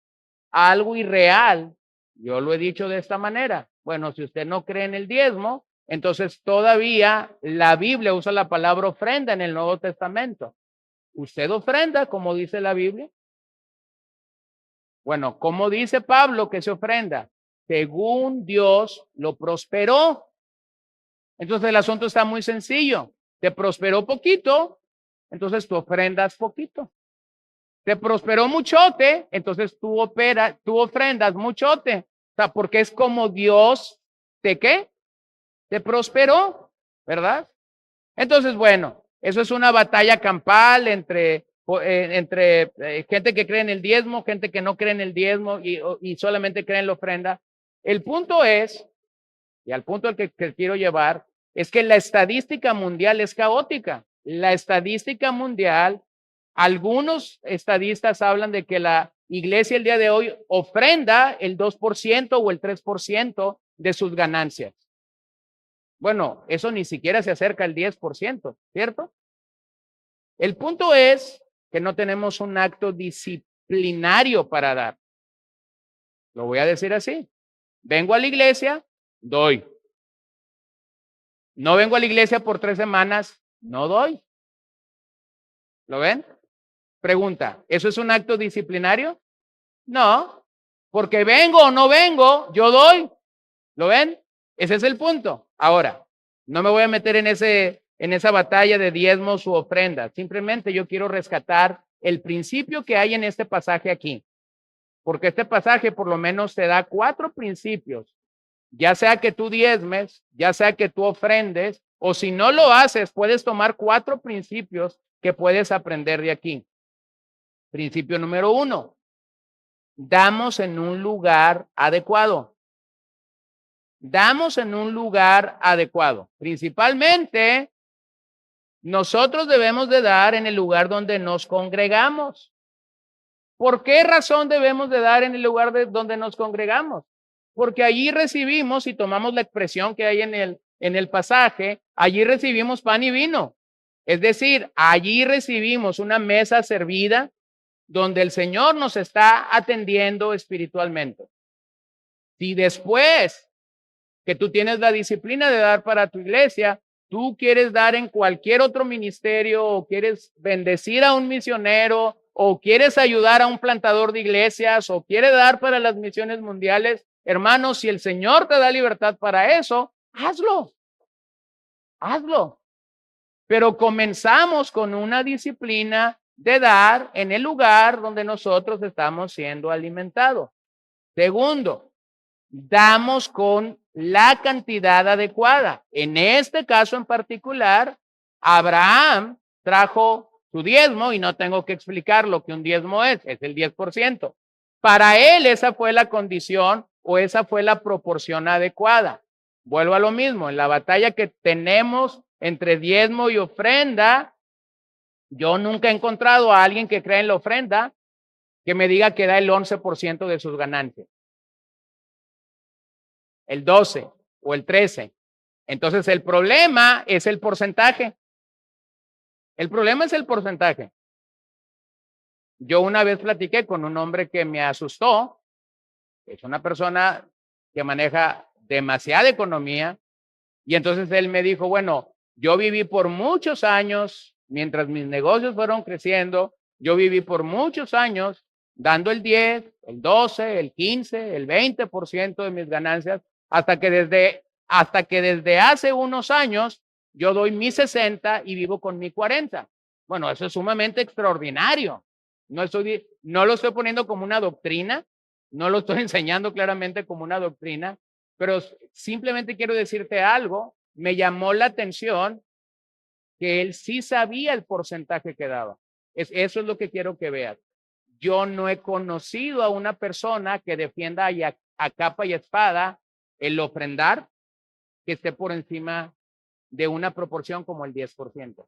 Speaker 1: a algo irreal. Yo lo he dicho de esta manera. Bueno, si usted no cree en el diezmo, entonces todavía la Biblia usa la palabra ofrenda en el Nuevo Testamento. ¿Usted ofrenda como dice la Biblia? Bueno, ¿cómo dice Pablo que se ofrenda? Según Dios lo prosperó. Entonces el asunto está muy sencillo. Te prosperó poquito, entonces tú ofrendas poquito. Te prosperó muchote, entonces tú ofrendas muchote. O sea, porque es como Dios ¿qué? Te prosperó, ¿verdad? Entonces, bueno, eso es una batalla campal entre entre gente que cree en el diezmo, gente que no cree en el diezmo y solamente cree en la ofrenda. El punto es, y al punto al que quiero llevar, es que la estadística mundial es caótica. La estadística mundial, algunos estadistas hablan de que la iglesia el día de hoy ofrenda el 2% o el 3% de sus ganancias. Bueno, eso ni siquiera se acerca al 10%, ¿cierto? El punto es que no tenemos un acto disciplinario para dar. Lo voy a decir así. Vengo a la iglesia, doy. No vengo a la iglesia por 3 semanas, no doy. ¿Lo ven? Pregunta, ¿eso es un acto disciplinario? No, porque vengo o no vengo, yo doy. ¿Lo ven? Ese es el punto. Ahora, no me voy a meter en esa batalla de diezmos u ofrendas. Simplemente yo quiero rescatar el principio que hay en este pasaje aquí. Porque este pasaje por lo menos te da 4 principios. Ya sea que tú diezmes, ya sea que tú ofrendes, o si no lo haces, puedes tomar 4 principios que puedes aprender de aquí. Principio número 1. Damos en un lugar adecuado. Damos en un lugar adecuado. Principalmente, nosotros debemos de dar en el lugar donde nos congregamos. ¿Por qué razón debemos de dar en el lugar donde nos congregamos? Porque allí recibimos, y tomamos la expresión que hay en el pasaje, allí recibimos pan y vino. Es decir, allí recibimos una mesa servida donde el Señor nos está atendiendo espiritualmente. Si después que tú tienes la disciplina de dar para tu iglesia, tú quieres dar en cualquier otro ministerio o quieres bendecir a un misionero o quieres ayudar a un plantador de iglesias o quieres dar para las misiones mundiales, hermanos, si el Señor te da libertad para eso, hazlo. Hazlo. Pero comenzamos con una disciplina de dar en el lugar donde nosotros estamos siendo alimentados. Segundo, damos con la cantidad adecuada. En este caso en particular, Abraham trajo su diezmo y no tengo que explicar lo que un diezmo es el 10%. Para él esa fue la condición o esa fue la proporción adecuada. Vuelvo a lo mismo, en la batalla que tenemos entre diezmo y ofrenda, yo nunca he encontrado a alguien que crea en la ofrenda que me diga que da el 11% de sus ganancias, el 12 o el 13. Entonces el problema es el porcentaje. El problema es el porcentaje. Yo una vez platiqué con un hombre que me asustó. Es una persona que maneja demasiada economía. Y entonces él me dijo, bueno, yo viví por muchos años, mientras mis negocios fueron creciendo, yo viví por muchos años dando el 10, el 12, el 15, el 20% de mis ganancias, hasta que desde hace unos años yo doy mi 60 y vivo con mi 40. Bueno, eso es sumamente extraordinario. No lo estoy poniendo como una doctrina, no lo estoy enseñando claramente como una doctrina, pero simplemente quiero decirte algo. Me llamó la atención que él sí sabía el porcentaje que daba. Eso es lo que quiero que veas. Yo no he conocido a una persona que defienda a capa y espada el ofrendar que esté por encima de una proporción como el 10%.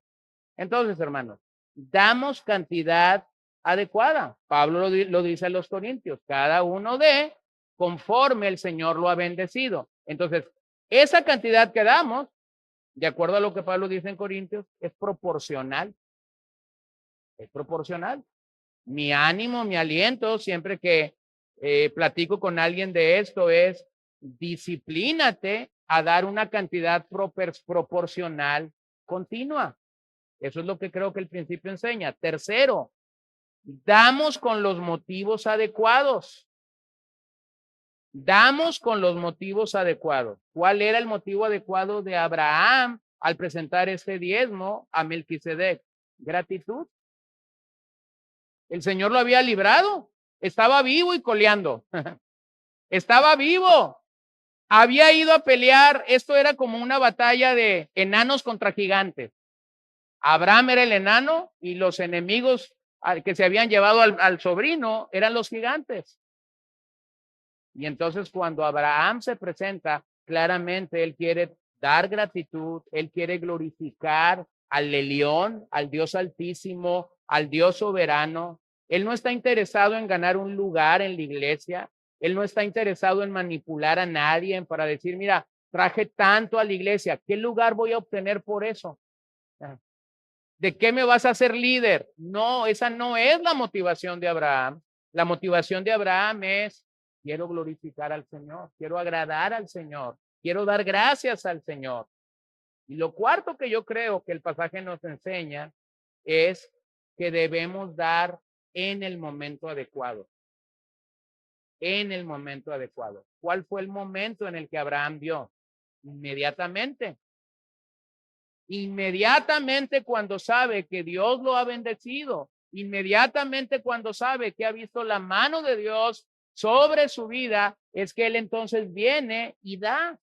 Speaker 1: Entonces, hermanos, damos cantidad adecuada. Pablo lo dice a los corintios, cada uno dé conforme el Señor lo ha bendecido. Entonces, esa cantidad que damos, de acuerdo a lo que Pablo dice en Corintios, es proporcional. Es proporcional. Mi ánimo, mi aliento, siempre que platico con alguien de esto es, disciplínate a dar una cantidad proporcional continua. Eso es lo que creo que el principio enseña. Tercero, damos con los motivos adecuados. Damos con los motivos adecuados. ¿Cuál era el motivo adecuado de Abraham al presentar este diezmo a Melquisedec? Gratitud. El Señor lo había librado. Estaba vivo y coleando. Estaba vivo. Había ido a pelear. Esto era como una batalla de enanos contra gigantes. Abraham era el enano y los enemigos que se habían llevado al sobrino eran los gigantes. Y entonces cuando Abraham se presenta, claramente él quiere dar gratitud, él quiere glorificar al Elyon, al Dios Altísimo, al Dios soberano. Él no está interesado en ganar un lugar en la iglesia, él no está interesado en manipular a nadie para decir, mira, traje tanto a la iglesia, ¿qué lugar voy a obtener por eso? ¿De qué me vas a hacer líder? No, esa no es la motivación de Abraham. La motivación de Abraham es, quiero glorificar al Señor, quiero agradar al Señor, quiero dar gracias al Señor. Y lo cuarto que yo creo que el pasaje nos enseña es que debemos dar en el momento adecuado. En el momento adecuado. ¿Cuál fue el momento en el que Abraham dio? Inmediatamente. Inmediatamente cuando sabe que Dios lo ha bendecido, inmediatamente cuando sabe que ha visto la mano de Dios sobre su vida, es que él entonces viene y da.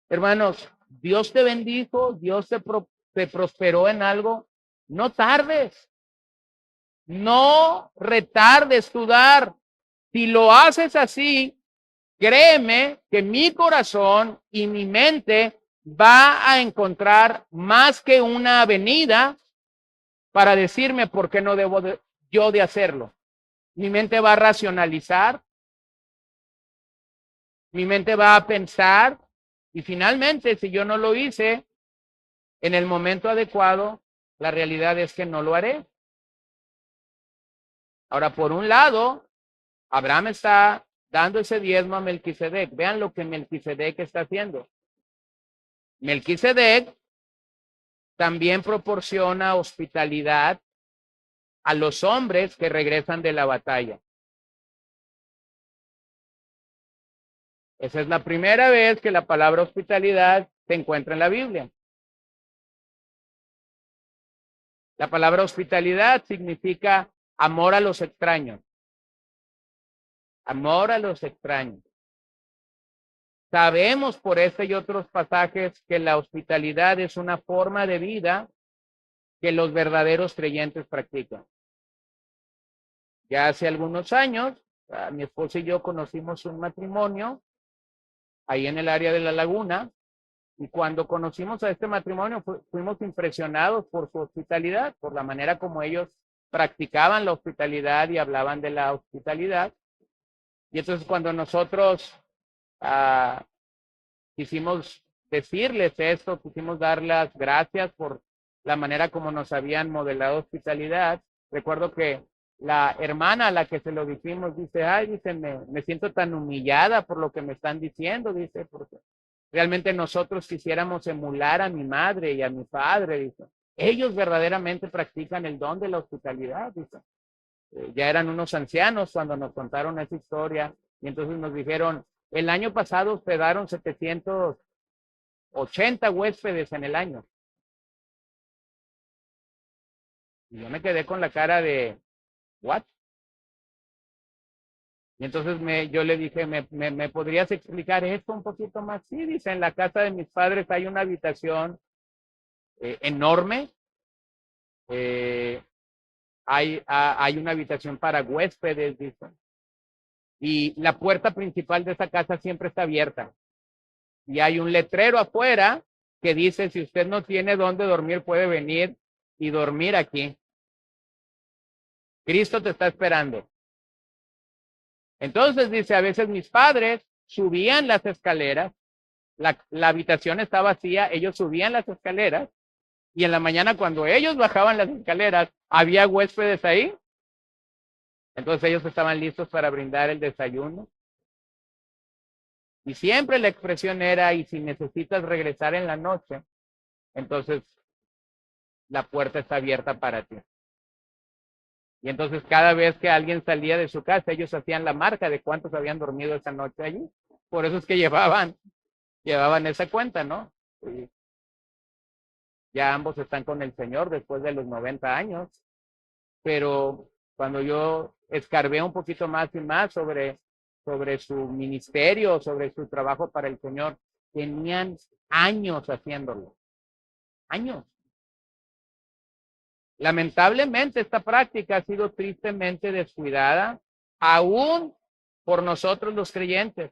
Speaker 1: Hermanos, Dios te bendijo, Dios te prosperó en algo. No tardes, no retardes tu dar. Si lo haces así, créeme que mi corazón y mi mente va a encontrar más que una avenida para decirme por qué no debo yo de hacerlo. Mi mente va a racionalizar, mi mente va a pensar y finalmente si yo no lo hice en el momento adecuado, la realidad es que no lo haré. Ahora, por un lado, Abraham está dando ese diezmo a Melquisedec. Vean lo que Melquisedec está haciendo. Melquisedec también proporciona hospitalidad a los hombres que regresan de la batalla. Esa es la primera vez que la palabra hospitalidad se encuentra en la Biblia. La palabra hospitalidad significa amor a los extraños. Amor a los extraños. Sabemos por este y otros pasajes que la hospitalidad es una forma de vida que los verdaderos creyentes practican. Ya hace algunos años, mi esposa y yo conocimos un matrimonio ahí en el área de La Laguna, y cuando conocimos a este matrimonio fuimos impresionados por su hospitalidad, por la manera como ellos practicaban la hospitalidad y hablaban de la hospitalidad. Y entonces cuando nosotros quisimos decirles esto, quisimos dar las gracias por la manera como nos habían modelado hospitalidad, recuerdo que la hermana a la que se lo dijimos dice, ay, dice, me siento tan humillada por lo que me están diciendo, dice, porque realmente nosotros quisiéramos emular a mi madre y a mi padre, dice. Ellos verdaderamente practican el don de la hospitalidad, dice. Ya eran unos ancianos cuando nos contaron esa historia y entonces nos dijeron, el año pasado hospedaron 780 huéspedes en el año. Y yo me quedé con la cara de, ¿what? Y entonces yo le dije, ¿me podrías explicar esto un poquito más? Sí, dice, en la casa de mis padres hay una habitación enorme. Hay una habitación para huéspedes, dice. Y la puerta principal de esa casa siempre está abierta. Y hay un letrero afuera que dice, si usted no tiene dónde dormir, puede venir y dormir aquí. Cristo te está esperando. Entonces dice, a veces mis padres subían las escaleras, la habitación está vacía, ellos subían las escaleras y en la mañana cuando ellos bajaban las escaleras, había huéspedes ahí. Entonces ellos estaban listos para brindar el desayuno. Y siempre la expresión era, y si necesitas regresar en la noche, entonces la puerta está abierta para ti. Y entonces cada vez que alguien salía de su casa, ellos hacían la marca de cuántos habían dormido esa noche allí. Por eso es que llevaban esa cuenta, ¿no? Y ya ambos están con el Señor después de los 90 años. Pero cuando yo escarbé un poquito más y más sobre su ministerio, sobre su trabajo para el Señor, tenían años haciéndolo. Años. Lamentablemente, esta práctica ha sido tristemente descuidada, aún por nosotros los creyentes,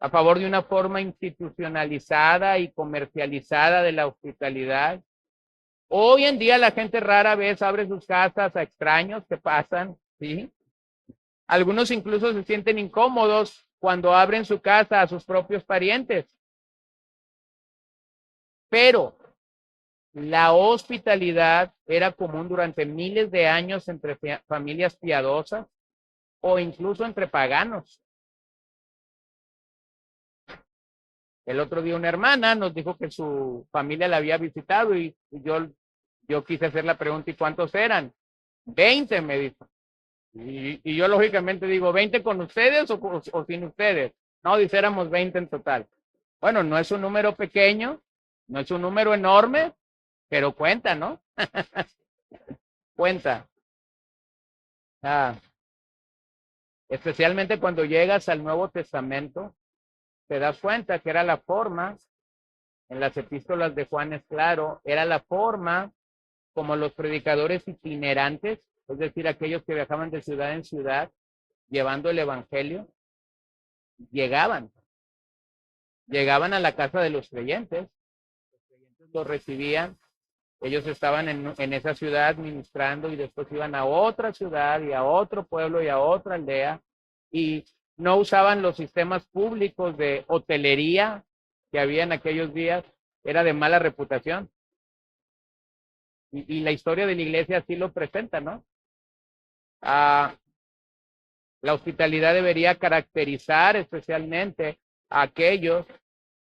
Speaker 1: a favor de una forma institucionalizada y comercializada de la hospitalidad. Hoy en día la gente rara vez abre sus casas a extraños que pasan, ¿sí? Algunos incluso se sienten incómodos cuando abren su casa a sus propios parientes. Pero la hospitalidad era común durante miles de años entre familias piadosas o incluso entre paganos. El otro día una hermana nos dijo que su familia la había visitado y yo quise hacer la pregunta, ¿y cuántos eran? 20, me dijo. Y yo lógicamente digo, ¿20 con ustedes o sin ustedes? No, dice, éramos 20 en total. Bueno, no es un número pequeño, no es un número enorme, pero cuenta, ¿no? Cuenta. Especialmente cuando llegas al Nuevo Testamento, te das cuenta que era la forma, en las epístolas de Juan es claro, era la forma como los predicadores itinerantes, es decir, aquellos que viajaban de ciudad en ciudad, llevando el evangelio, llegaban a la casa de los creyentes los recibían, ellos estaban en esa ciudad ministrando y después iban a otra ciudad y a otro pueblo y a otra aldea y no usaban los sistemas públicos de hotelería que había en aquellos días, era de mala reputación. Y la historia de la iglesia así lo presenta, ¿no? La hospitalidad debería caracterizar especialmente a aquellos,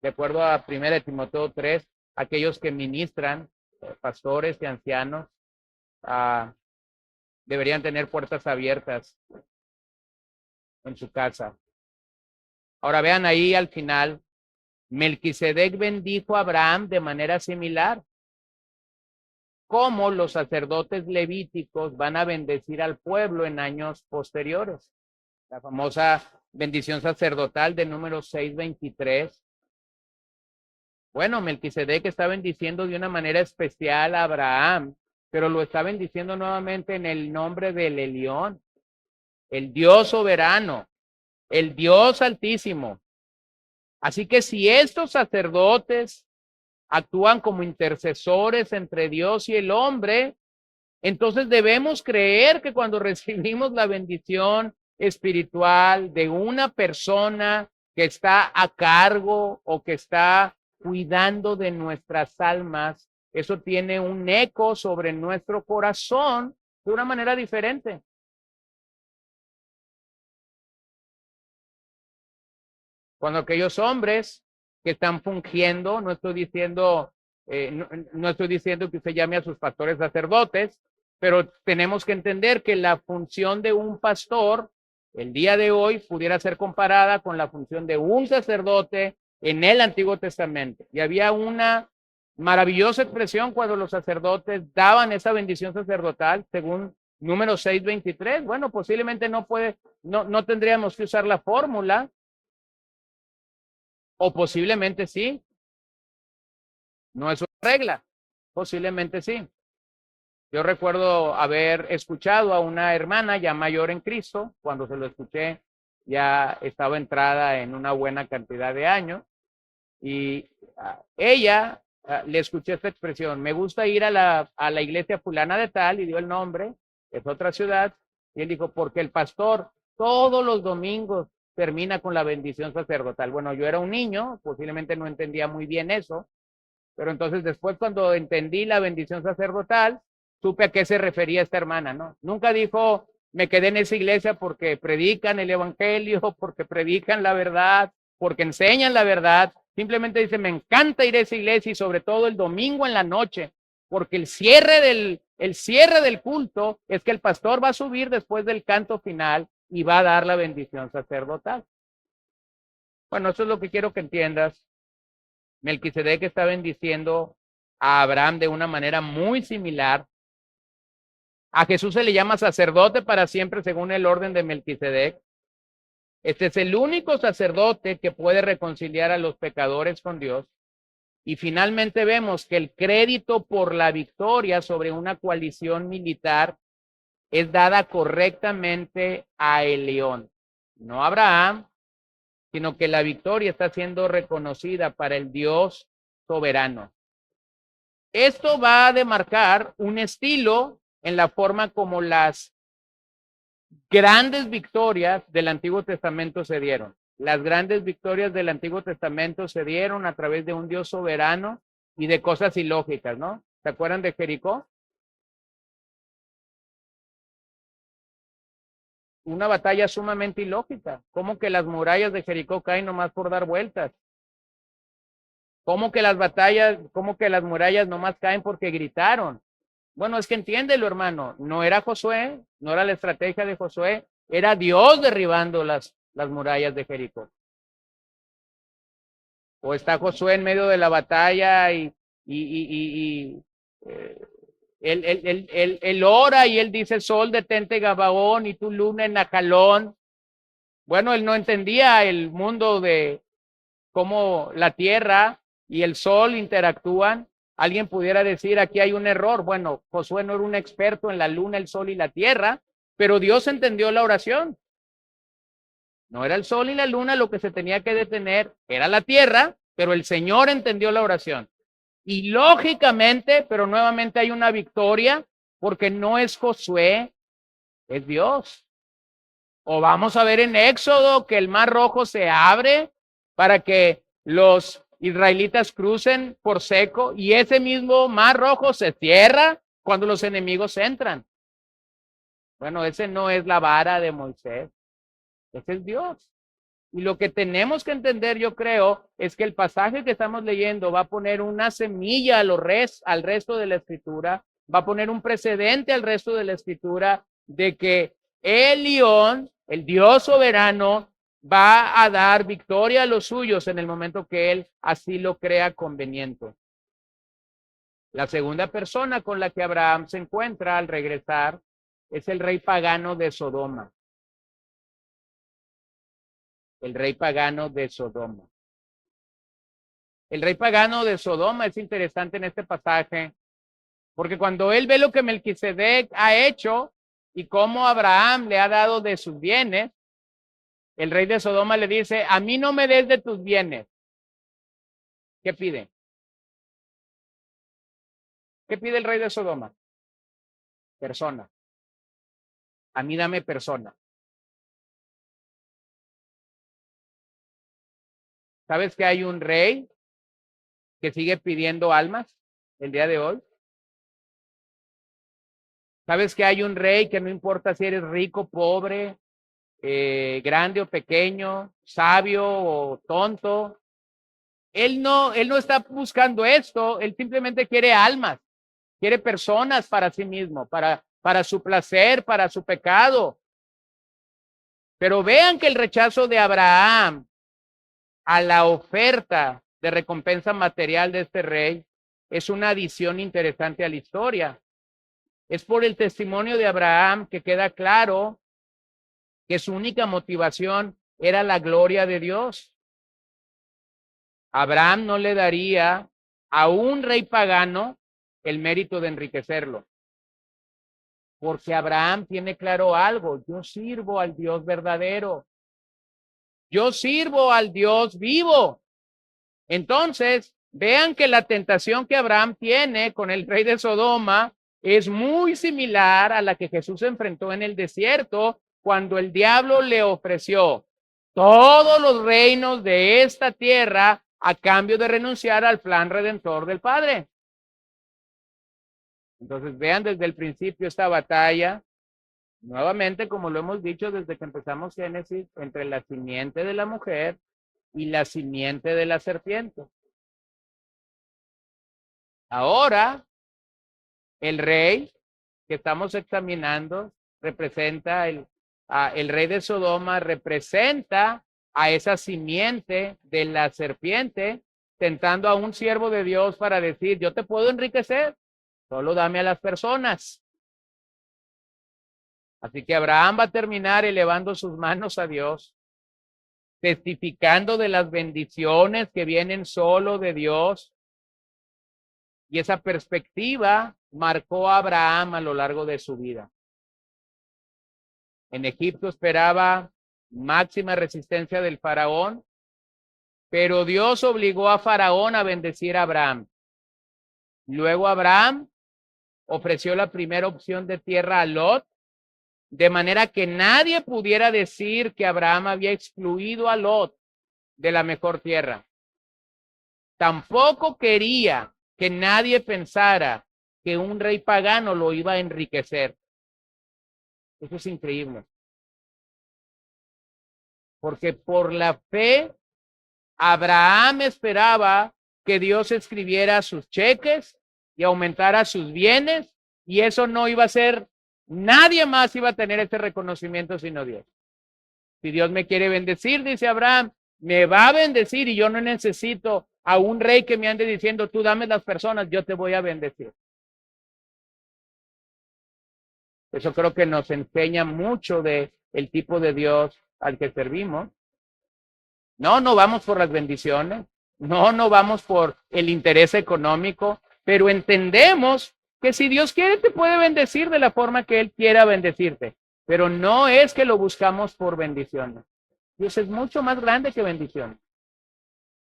Speaker 1: de acuerdo a 1 Timoteo 3, aquellos que ministran, pastores y ancianos, deberían tener puertas abiertas en su casa. Ahora vean ahí al final, Melquisedec bendijo a Abraham de manera similar. Cómo los sacerdotes levíticos van a bendecir al pueblo en años posteriores. La famosa bendición sacerdotal de Números 6:23. Bueno, Melquisedec está bendiciendo de una manera especial a Abraham, pero lo está bendiciendo nuevamente en el nombre del Elión, el Dios soberano, el Dios altísimo. Así que si estos sacerdotes actúan como intercesores entre Dios y el hombre, entonces debemos creer que cuando recibimos la bendición espiritual de una persona que está a cargo o que está cuidando de nuestras almas, eso tiene un eco sobre nuestro corazón de una manera diferente. Cuando aquellos hombres que están fungiendo, no estoy diciendo que usted llame a sus pastores sacerdotes, pero tenemos que entender que la función de un pastor el día de hoy pudiera ser comparada con la función de un sacerdote en el Antiguo Testamento. Y había una maravillosa expresión cuando los sacerdotes daban esa bendición sacerdotal, según Números 6:23. Bueno, posiblemente no tendríamos que usar la fórmula, o posiblemente sí. No es una regla, posiblemente sí. Yo recuerdo haber escuchado a una hermana ya mayor en Cristo, cuando se lo escuché ya estaba entrada en una buena cantidad de años, y ella le escuché esta expresión: me gusta ir a la iglesia fulana de tal, y dio el nombre, es otra ciudad, y él dijo, porque el pastor todos los domingos termina con la bendición sacerdotal. Bueno, yo era un niño, posiblemente no entendía muy bien eso, pero entonces después cuando entendí la bendición sacerdotal, supe a qué se refería esta hermana, ¿no? Nunca dijo, me quedé en esa iglesia porque predican el evangelio, porque predican la verdad, porque enseñan la verdad. Simplemente dice, me encanta ir a esa iglesia y sobre todo el domingo en la noche, porque el cierre del culto es que el pastor va a subir después del canto final y va a dar la bendición sacerdotal. Bueno, eso es lo que quiero que entiendas. Melquisedec está bendiciendo a Abraham de una manera muy similar. A Jesús se le llama sacerdote para siempre según el orden de Melquisedec. Este es el único sacerdote que puede reconciliar a los pecadores con Dios. Y finalmente vemos que el crédito por la victoria sobre una coalición militar es dada correctamente a Elión, no a Abraham, sino que la victoria está siendo reconocida para el Dios soberano. Esto va a demarcar un estilo en la forma como las grandes victorias del Antiguo Testamento se dieron. Las grandes victorias del Antiguo Testamento se dieron a través de un Dios soberano y de cosas ilógicas, ¿no? ¿Se acuerdan de Jericó? Una batalla sumamente ilógica. ¿Cómo que las murallas de Jericó caen nomás por dar vueltas? ¿Cómo que las murallas nomás caen porque gritaron? Bueno, es que entiéndelo, hermano. No era Josué, no era la estrategia de Josué, era Dios derribando las murallas de Jericó. O está Josué en medio de la batalla y él ora y él dice: Sol, detente Gabaón, y tu luna en Najalón. Bueno, él no entendía el mundo de cómo la tierra y el sol interactúan. Alguien pudiera decir: aquí hay un error. Bueno, Josué no era un experto en la luna, el sol y la tierra, pero Dios entendió la oración. No era el sol y la luna lo que se tenía que detener, era la tierra, pero el Señor entendió la oración. Y lógicamente, pero nuevamente hay una victoria, porque no es Josué, es Dios. O vamos a ver en Éxodo que el Mar Rojo se abre para que los israelitas crucen por seco, y ese mismo Mar Rojo se cierra cuando los enemigos entran. Bueno, ese no es la vara de Moisés, ese es Dios. Y lo que tenemos que entender, yo creo, es que el pasaje que estamos leyendo va a poner una semilla al resto de la Escritura, va a poner un precedente al resto de la Escritura de que Elión, el Dios soberano, va a dar victoria a los suyos en el momento que Él así lo crea conveniente. La segunda persona con la que Abraham se encuentra al regresar es el rey pagano de Sodoma. El rey pagano de Sodoma. El rey pagano de Sodoma es interesante en este pasaje, porque cuando él ve lo que Melquisedec ha hecho y cómo Abraham le ha dado de sus bienes, el rey de Sodoma le dice: a mí no me des de tus bienes. ¿Qué pide? ¿Qué pide el rey de Sodoma? Persona. A mí dame persona. ¿Sabes que hay un rey que sigue pidiendo almas el día de hoy? ¿Sabes que hay un rey que no importa si eres rico, pobre, grande o pequeño, sabio o tonto? Él no está buscando esto, él simplemente quiere almas, quiere personas para sí mismo, para su placer, para su pecado. Pero vean que el rechazo de Abraham a la oferta de recompensa material de este rey es una adición interesante a la historia. Es por el testimonio de Abraham que queda claro que su única motivación era la gloria de Dios. Abraham no le daría a un rey pagano el mérito de enriquecerlo, porque Abraham tiene claro algo: yo sirvo al Dios verdadero, yo sirvo al Dios vivo. Entonces, vean que la tentación que Abraham tiene con el rey de Sodoma es muy similar a la que Jesús enfrentó en el desierto, cuando el diablo le ofreció todos los reinos de esta tierra a cambio de renunciar al plan redentor del Padre. Entonces, vean desde el principio esta batalla, nuevamente, como lo hemos dicho desde que empezamos Génesis, entre la simiente de la mujer y la simiente de la serpiente. Ahora, el rey que estamos examinando representa el rey de Sodoma, representa a esa simiente de la serpiente, tentando a un siervo de Dios para decir: yo te puedo enriquecer, solo dame a las personas. Así que Abraham va a terminar elevando sus manos a Dios, testificando de las bendiciones que vienen solo de Dios, Y esa perspectiva marcó a Abraham a lo largo de su vida. En Egipto esperaba máxima resistencia del faraón, pero Dios obligó a Faraón a bendecir a Abraham. Luego Abraham ofreció la primera opción de tierra a Lot, de manera que nadie pudiera decir que Abraham había excluido a Lot de la mejor tierra. Tampoco quería que nadie pensara que un rey pagano lo iba a enriquecer. Eso es increíble. Porque por la fe, Abraham esperaba que Dios escribiera sus cheques y aumentara sus bienes, y eso no iba a ser, nadie más iba a tener ese reconocimiento sino Dios. Si Dios me quiere bendecir, dice Abraham, me va a bendecir y yo no necesito a un rey que me ande diciendo, tú dame las personas, yo te voy a bendecir. Eso creo que nos enseña mucho de el tipo de Dios al que servimos. No vamos por las bendiciones, no vamos por el interés económico, pero entendemos que si Dios quiere te puede bendecir de la forma que Él quiera bendecirte, pero no es que lo buscamos por bendiciones. Dios es mucho más grande que bendiciones.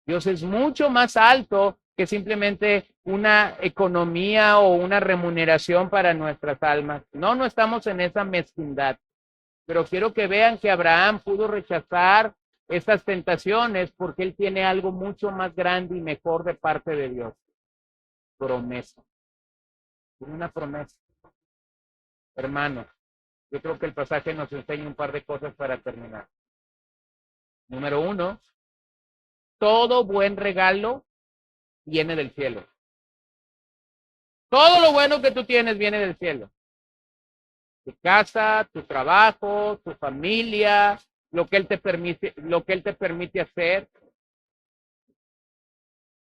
Speaker 1: Dios es mucho más alto que simplemente una economía o una remuneración para nuestras almas. No estamos en esa mezquindad. Pero quiero que vean que Abraham pudo rechazar estas tentaciones porque él tiene algo mucho más grande y mejor de parte de Dios. Promesa. Tiene una promesa. Hermanos, yo creo que el pasaje nos enseña un par de cosas para terminar. Número 1, todo buen regalo viene del cielo. Todo lo bueno que tú tienes viene del cielo. Tu casa, tu trabajo, tu familia, lo que Él te permite hacer.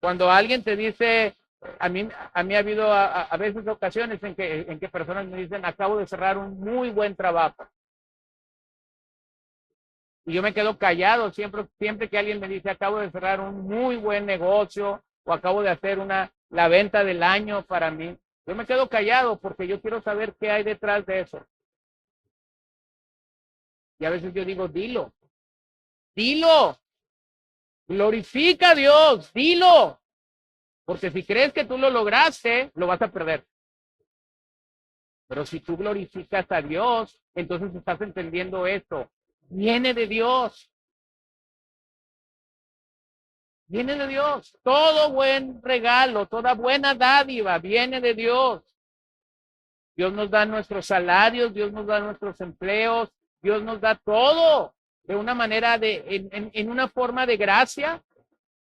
Speaker 1: Cuando alguien te dice, a mí ha habido a veces ocasiones en que personas me dicen, acabo de cerrar un muy buen trabajo. Y yo me quedo callado siempre que alguien me dice, acabo de cerrar un muy buen negocio o acabo de hacer la venta del año para mí. Yo me quedo callado porque yo quiero saber qué hay detrás de eso. Y a veces yo digo, dilo, glorifica a Dios, dilo. Porque si crees que tú lo lograste, lo vas a perder. Pero si tú glorificas a Dios, entonces estás entendiendo esto. Viene de Dios. Viene de Dios. Todo buen regalo, toda buena dádiva viene de Dios. Dios nos da nuestros salarios, Dios nos da nuestros empleos, Dios nos da todo de una manera en una forma de gracia.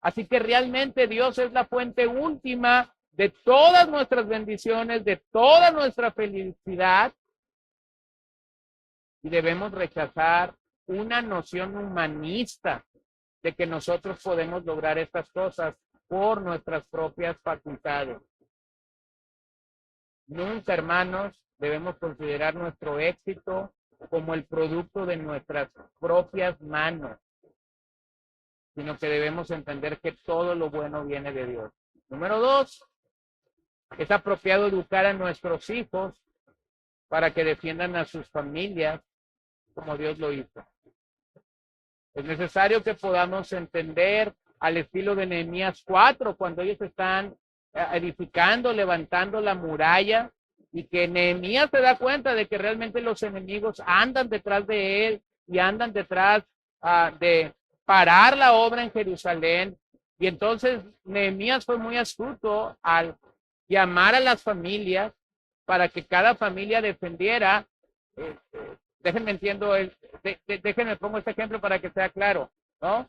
Speaker 1: Así que realmente Dios es la fuente última de todas nuestras bendiciones, de toda nuestra felicidad. Y debemos rechazar una noción humanista de que nosotros podemos lograr estas cosas por nuestras propias facultades. Nunca, hermanos, debemos considerar nuestro éxito como el producto de nuestras propias manos, sino que debemos entender que todo lo bueno viene de Dios. Número 2, es apropiado educar a nuestros hijos para que defiendan a sus familias como Dios lo hizo. Es necesario que podamos entender al estilo de Nehemías 4, cuando ellos están edificando, levantando la muralla, y que Nehemías se da cuenta de que realmente los enemigos andan detrás de él y andan detrás de parar la obra en Jerusalén. Y entonces Nehemías fue muy astuto al llamar a las familias para que cada familia defendiera. Déjenme pongo este ejemplo para que sea claro, ¿no?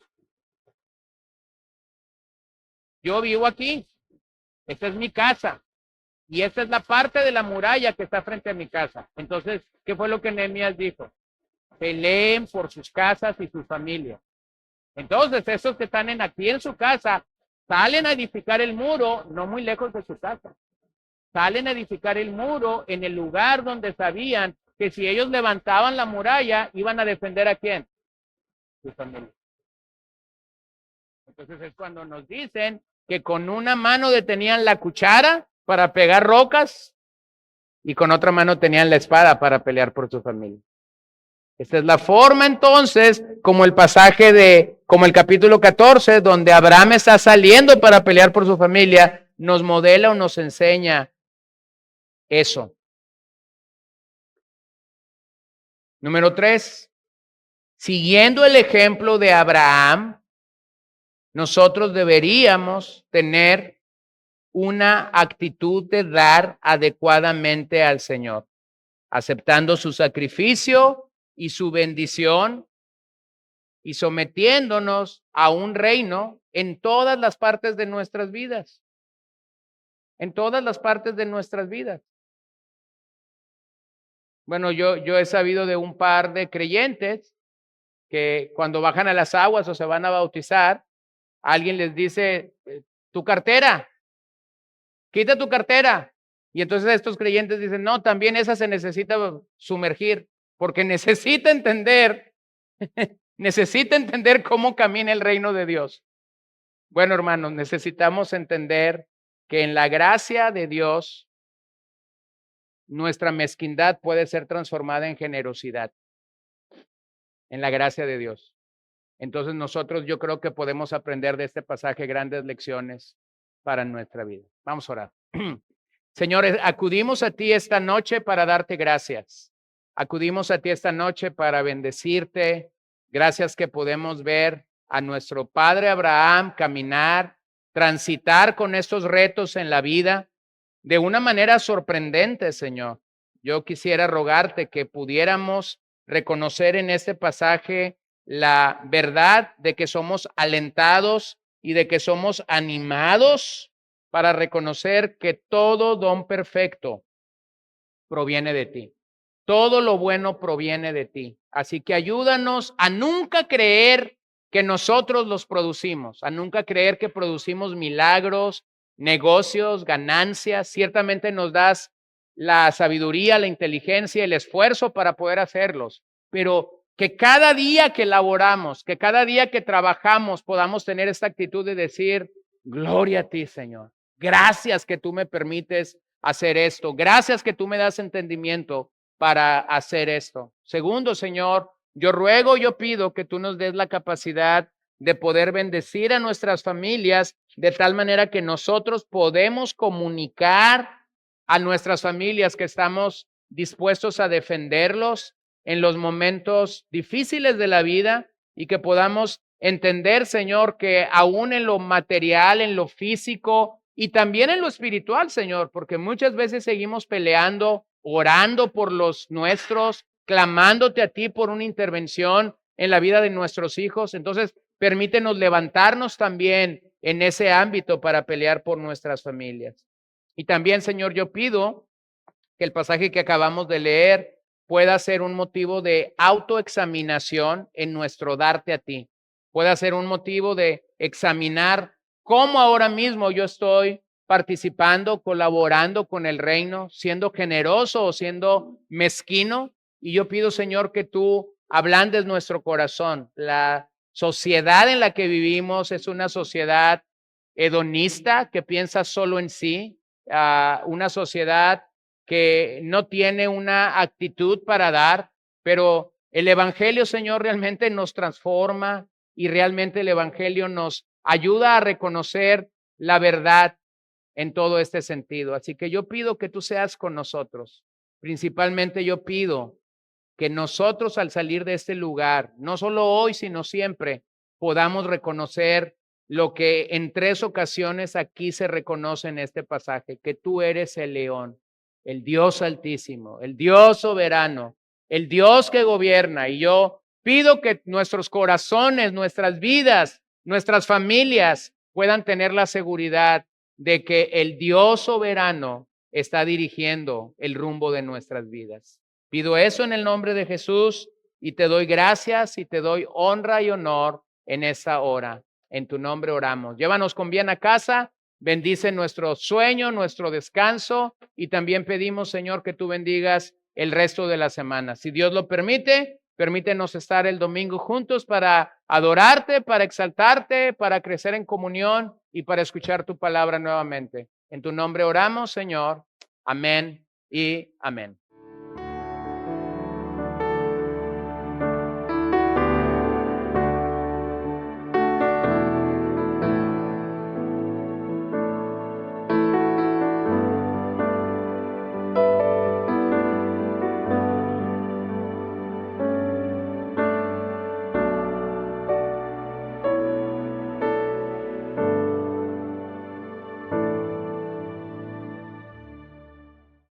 Speaker 1: Yo vivo aquí, esta es mi casa, y esta es la parte de la muralla que está frente a mi casa. Entonces, ¿qué fue lo que Nehemías dijo? Peleen por sus casas y sus familias. Entonces, esos que están aquí en su casa, salen a edificar el muro, no muy lejos de su casa. Salen a edificar el muro en el lugar donde sabían que si ellos levantaban la muralla, iban a defender ¿a quién? Su familia. Entonces es cuando nos dicen que con una mano detenían la cuchara para pegar rocas y con otra mano tenían la espada para pelear por su familia. Esta es la forma entonces, como el pasaje como el capítulo 14, donde Abraham está saliendo para pelear por su familia, nos modela o nos enseña eso. Número 3, siguiendo el ejemplo de Abraham, nosotros deberíamos tener una actitud de dar adecuadamente al Señor, aceptando su sacrificio y su bendición y sometiéndonos a un reino en todas las partes de nuestras vidas. En todas las partes de nuestras vidas. Bueno, yo he sabido de un par de creyentes que cuando bajan a las aguas o se van a bautizar, alguien les dice, tu cartera, quita tu cartera. Y entonces estos creyentes dicen, no, también esa se necesita sumergir, porque necesita entender cómo camina el reino de Dios. Bueno, hermanos, necesitamos entender que en la gracia de Dios, nuestra mezquindad puede ser transformada en generosidad. En la gracia de Dios. Entonces nosotros yo creo que podemos aprender de este pasaje grandes lecciones para nuestra vida. Vamos a orar. Señores, acudimos a ti esta noche para darte gracias. Acudimos a ti esta noche para bendecirte. Gracias que podemos ver a nuestro padre Abraham caminar, transitar con estos retos en la vida de una manera sorprendente, Señor. Yo quisiera rogarte que pudiéramos reconocer en este pasaje la verdad de que somos alentados y de que somos animados para reconocer que todo don perfecto proviene de ti. Todo lo bueno proviene de ti. Así que ayúdanos a nunca creer que nosotros los producimos, a nunca creer que producimos milagros, negocios, ganancias. Ciertamente nos das la sabiduría, la inteligencia, el esfuerzo para poder hacerlos, pero que cada día que laboramos, que cada día que trabajamos podamos tener esta actitud de decir, gloria a ti, Señor. Gracias que tú me permites hacer esto. Gracias que tú me das entendimiento para hacer esto. Segundo, Señor, yo ruego, yo pido que tú nos des la capacidad de poder bendecir a nuestras familias de tal manera que nosotros podemos comunicar a nuestras familias que estamos dispuestos a defenderlos en los momentos difíciles de la vida y que podamos entender, Señor, que aún en lo material, en lo físico y también en lo espiritual, Señor, porque muchas veces seguimos peleando, orando por los nuestros, clamándote a ti por una intervención en la vida de nuestros hijos. Entonces, permítenos levantarnos también en ese ámbito para pelear por nuestras familias. Y también, Señor, yo pido que el pasaje que acabamos de leer pueda ser un motivo de autoexaminación en nuestro darte a ti. Pueda ser un motivo de examinar cómo ahora mismo yo estoy participando, colaborando con el reino, siendo generoso o siendo mezquino. Y yo pido, Señor, que tú ablandes nuestro corazón. La sociedad en la que vivimos es una sociedad hedonista que piensa solo en sí, una sociedad que no tiene una actitud para dar, pero el evangelio, Señor, realmente nos transforma y realmente el evangelio nos ayuda a reconocer la verdad en todo este sentido. Así que yo pido que tú seas con nosotros. Principalmente yo pido que nosotros al salir de este lugar, no solo hoy, sino siempre, podamos reconocer lo que en 3 ocasiones aquí se reconoce en este pasaje, que tú eres el león, el Dios altísimo, el Dios soberano, el Dios que gobierna. Y yo pido que nuestros corazones, nuestras vidas, nuestras familias puedan tener la seguridad de que el Dios soberano está dirigiendo el rumbo de nuestras vidas. Pido eso en el nombre de Jesús y te doy gracias y te doy honra y honor en esta hora. En tu nombre oramos. Llévanos con bien a casa. Bendice nuestro sueño, nuestro descanso y también pedimos, Señor, que tú bendigas el resto de la semana. Si Dios lo permite, permítenos estar el domingo juntos para adorarte, para exaltarte, para crecer en comunión y para escuchar tu palabra nuevamente. En tu nombre oramos, Señor. Amén y amén.